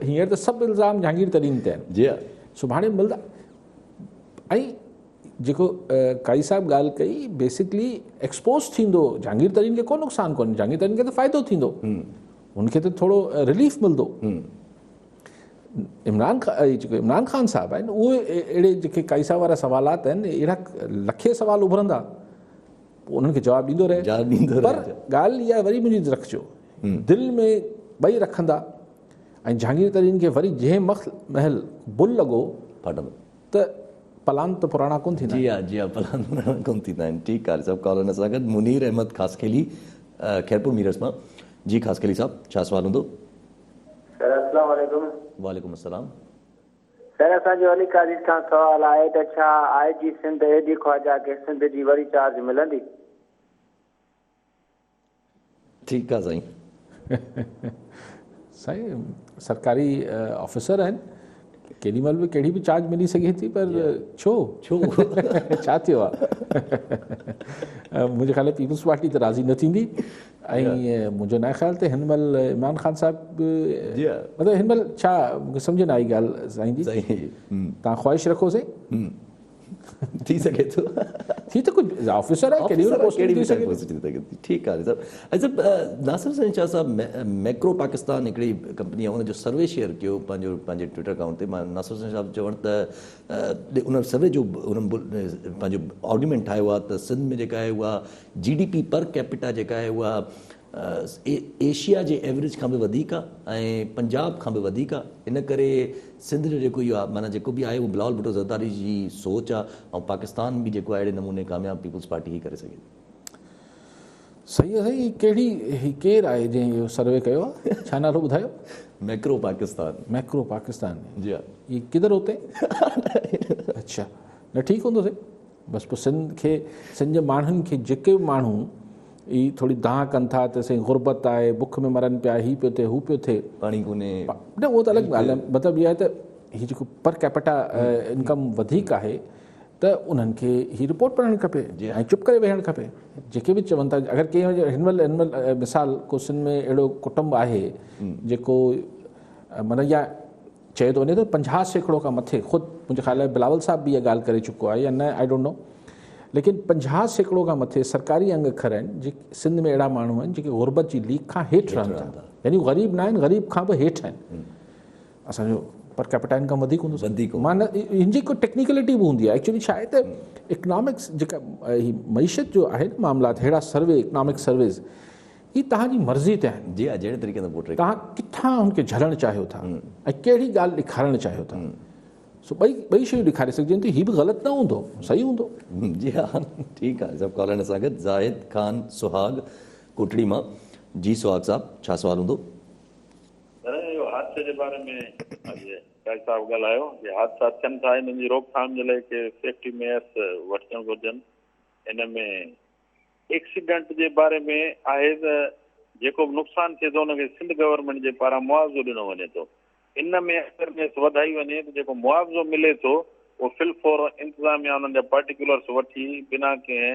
हींअर त सभु इल्ज़ाम जहांगीर तरीन ते आहिनि। जी हा, सुभाणे मिलंदा। ऐं जेको काई साहिब ॻाल्हि कई बेसिकली एक्सपोज थींदो, जहांगीर तरीन खे को नुक़सानु कोन्हे, जहांगीर तरीन खे त फ़ाइदो थींदो, हुनखे त थोरो रिलीफ मिलंदो। इमरान ख़ान साहब आहिनि उहे अहिड़े जेके काई साहिब वारा सवालात आहिनि, अहिड़ा लखे सवाल उभरंदा, पोइ उन्हनि खे जवाबु ॾींदो रहे। पर ॻाल्हि इहा वरी मुंहिंजी रखिजो, दिलि में ॿई रखंदा ऐं जहांगीर तरीन खे वरी जंहिं महल बुल लॻो त पलान त पुराणा कोन थींदा। जी हा, जी हा, पलान पुराणा कोन थींदा आहिनि। ठीकु आहे सभु कॉलर सां गॾु मुनीर अहमद ख़ासखेली खैरपुर मीरस मां। जी ख़ासखेली साहब, छा सुवाल हूंदो? सर अस्सलाम वालेकुम। वालेकुम अस्सलाम। सर असांजो अली काज़ी खां सवाल आहे त छा आई जी सिंध एडी ख्वाजा खे सिंध जी वरी चार्ज मिलंदी? ठीकु आहे साईं। साईं सरकारी ऑफिसर आहिनि, केॾी महिल बि कहिड़ी बि चार्ज मिली सघे थी, पर छो छा थियो आहे? मुंहिंजे ख़्याल पीपल्स पार्टी त राज़ी न थींदी ऐं मुंहिंजो न ख़्याल त हिन महिल इमरान ख़ान साहिब मतिलबु हिन महिल छा मूंखे सम्झ न आई ॻाल्हि साईं जी। तव्हां ख़्वाहिश रखो साईं, थी सघे थो, थी त कुझु ऑफिसर आहे, केॾी महिल पोस्टिंग थी सघे। ठीकु आहे साहब। ऐं सभु नासिर साईं शाह साहब मैक्रो पाकिस्तान हिकिड़ी कंपनी आहे, हुनजो सर्वे शेयर कयो पंहिंजे ट्विटर अकाउंट ते। मां नासिर साईं साहब चवणु त उन सर्वे जो उन पंहिंजो आर्ग्यूमेंट ठाहियो आहे त सिंध में जेका आहे उहा GDP पर कैपिटा जेका आहे उहा एशिया जे एवरेज खां बि वधीक आहे ऐं पंजाब खां बि वधीक आहे। इन करे सिंध जो जेको इहो आहे माना जेको बि आहे उहो बिलावल भुट्टो ज़रदारी जी सोच आहे ऐं पाकिस्तान बि जेको आहे अहिड़े नमूने कामयाबु पीपल्स पार्टी ई करे सघे। सही आहे साईं। कहिड़ी केरु आहे जंहिं इहो सर्वे कयो आहे? छा नालो ॿुधायो? मैक्रो पाकिस्तान। मैक्रो पाकिस्तान, जी हा। ये किधर होते? अच्छा, न ठीकु हूंदो साईं। बसि पोइ सिंध जे माण्हुनि खे जेके बि माण्हू ई थोरी दाह कनि था त साईं गुरबत आहे, बुख में मरनि पिया, हीउ पियो थिए, हू पियो थिए, पाणी कोन्हे, न उहो त अलॻि ॻाल्हि आहे। मतिलबु इहा आहे त हीउ जेको पर कैपिटा इनकम वधीक आहे त उन्हनि खे हीअ रिपोर्ट पढ़णु खपे ऐं चुप करे वेहणु खपे। जेके बि चवनि था, अगरि कंहिं हिन महिल मिसाल को सिंध में अहिड़ो कुटुंब आहे जेको माना या चए थो वञे त 50% खां मथे, ख़ुदि मुंहिंजे ख़्याल आहे बिलावल साहब बि इहा ॻाल्हि करे चुको आहे या न, आई डोंट नो, लेकिन 50% खां मथे सरकारी अंग खर आहिनि जेके सिंध में अहिड़ा माण्हू आहिनि जेके गुरबत जी लीक खां हेठि रहनि था, यानी ग़रीब न आहिनि, ग़रीब खां बि हेठि आहिनि। असांजो पर कैपिटा इनकम वधीक हूंदो, मां न हिनजी को टेक्निकलिटी बि हूंदी आहे। एक्चुअली छा आहे त इकनॉमिक्स जेका मईशत जो आहे न मामलात, अहिड़ा सर्वे इकनॉमिक सर्वेज़ ही तव्हांजी मर्ज़ी ते आहिनि। जी हा, जहिड़े तरीक़े सां पोर्ट्रेट तव्हां किथां हुनखे झलणु चाहियो था ऐं कहिड़ी ॻाल्हि ॾेखारणु चाहियो था, सो ॿई शयूं ॾेखारे सघजनि थियूं। हीउ बि ग़लति न हूंदो, सही हूंदो। जी हा, ठीकु आहे। सभु कॉलर सां गॾु ज़ाहिद ख़ान सुहाग कोटड़ी मां। जी सुहाग साहब, छा सुवाल हूंदो? हादसे जे बारे में काई साहब ॻाल्हायो कि हादसा थियनि था, हिननि जी रोकथाम जे लाइ के सेफ्टी मेयर्स वठणु घुरिजनि। हिन में एक्सीडेंट जे बारे में आहे त जेको बि नुक़सानु थिए थो हुनखे सिंध गवर्नमेंट जे पारां मुआवज़ो ॾिनो वञे थो। इन में अवेयरनेस वधाई वञे त जेको मुआवज़ो मिले थो उहो फिलफोर इंतिज़ामिया हुननि जा पर्टिकुलर्स वठी बिना कंहिं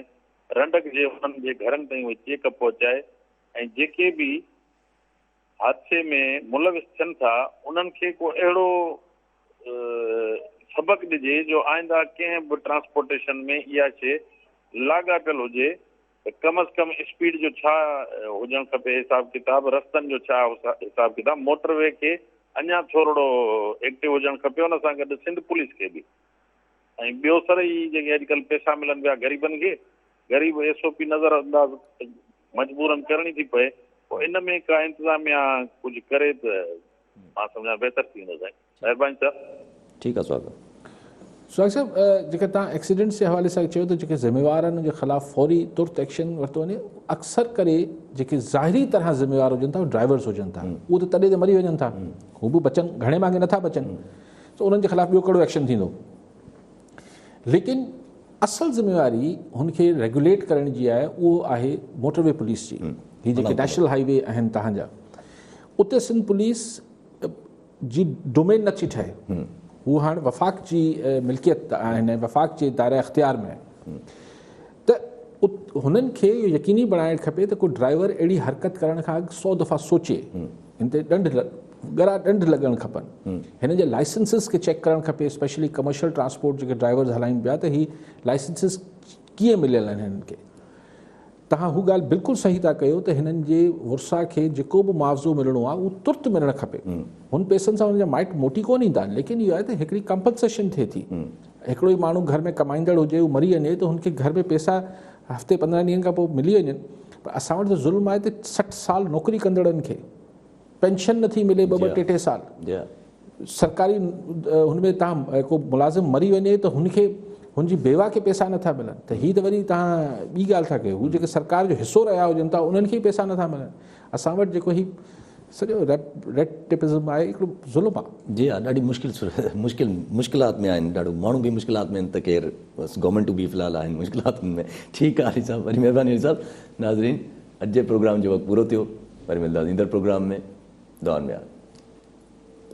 रंडक जे उन्हनि जे घरनि ताईं उहे चेक पहुचाए ऐं जेके बि हादसे में मुलविस थियनि था उन्हनि खे को अहिड़ो सबक़ ॾिजे जो आईंदा कंहिं बि ट्रांसपोर्टेशन में इहा शइ लाॻापियल हुजे त कम अज़ कम स्पीड जो छा हुजणु खपे हिसाब किताब, रस्तनि जो छा हिसाब किताब, मोटरवे खे अञा थोरो एक्टिव हुजणु खपे, उन सां गॾु सिंध पुलिस खे बि। ऐं ॿियो सर ई जेके अॼुकल्ह पैसा मिलनि पिया ग़रीबनि खे, ग़रीब SOP नज़र अंदाज़ मजबूरन करणी थी पए, पोइ इन में का इंतिज़ामिया कुझु करे त मां सम्झा बहितर थी वेंदो साईं। महिरबानी सर। ठीकु आहे सुहाग सुहाग साहब, जेके तव्हां एक्सीडेंट जे हवाले सां चयो त जेके ज़िम्मेवार आहिनि जे ख़िलाफ़ फौरी तुर्त एक्शन वरितो वञे, अक्सर करे जेके ज़ाहिरी तरह ज़िम्मेवार हुजनि था ड्राइवर्स हुजनि था, उहो त तॾहिं त मरी वञनि था, हू बि बचनि, घणे मांगे नथा बचनि, त उन्हनि जे ख़िलाफ़ ॿियो कहिड़ो एक्शन थींदो। लेकिन असल ज़िम्मेवारी हुनखे रेगुलेट करण जी आहे, उहो आहे मोटरवे पुलिस जी। ही जेके नेशनल हाईवे आहिनि तव्हांजा, उते सिंध पुलिस जी डोमेन नथी ठहे, हू हाणे वफ़ाक़ जी मिल्कियत आहिनि, वफ़ाक़ जे दायरे इख़्तियार में आहे। त हुननि खे इहो यकीनी बणाइणु खपे त को ड्राइवर अहिड़ी हरकत करण खां अॻु 100 दफ़ा सोचे, हिन ते ॻरा ॾंढ लॻणु खपनि, हिन जे लाइसेंसिस खे चेक करणु खपे, स्पेशली कमर्शियल ट्रांसपोर्ट जेके ड्राइवर्स हलाइनि पिया, त ही लाइसेंसिस कीअं मिलियल आहिनि हिननि खे। तव्हां हू ॻाल्हि बिल्कुलु सही था कयो त हिननि जे वुरसा खे जेको बि मुआवज़ो मिलणो आहे उहो तुर्त मिलणु खपे। हुन पैसनि सां हुनजा माइट मोटी कोन ईंदा आहिनि, लेकिन इहो आहे त हिकिड़ी कंपनसेशन थिए थी। हिकिड़ो ई माण्हू घर में कमाईंदड़ हुजे, उहो मरी वञे त हुनखे घर में पैसा हफ़्ते 15 ॾींहंनि खां पोइ मिली वञनि, पर असां वटि त ज़ुल्म आहे त 60 साल नौकिरी कंदड़नि खे पेंशन नथी मिले, 2-2 टे साल सरकारी हुनमें तव्हां को मुलाज़िम मरी वञे त हुनखे हुनजी बेवा खे पैसा नथा मिलनि, त हीअ त वरी तव्हां ॿी ॻाल्हि था कयो, हू जेके सरकार जो हिसो रहिया हुजनि था उन्हनि खे पैसा नथा मिलनि। असां वटि जेको ही सॼो रेड टेपिज़म आहे, हिकिड़ो ज़ुल्म आहे। जी हा, ॾाढी मुश्किलात में आहिनि, ॾाढो माण्हू बि मुश्किलात में आहिनि, त केरु बसि गवर्नमेंटूं बि फ़िलहालु आहिनि मुश्किलातुनि में। ठीकु आहे अली साहब, वरी महिरबानी अली साहब। नाज़रीन, अॼु जे प्रोग्राम जो वक़्तु पूरो थियो, वरी मिलंदासीं ईंदड़ प्रोग्राम में। दुआनि में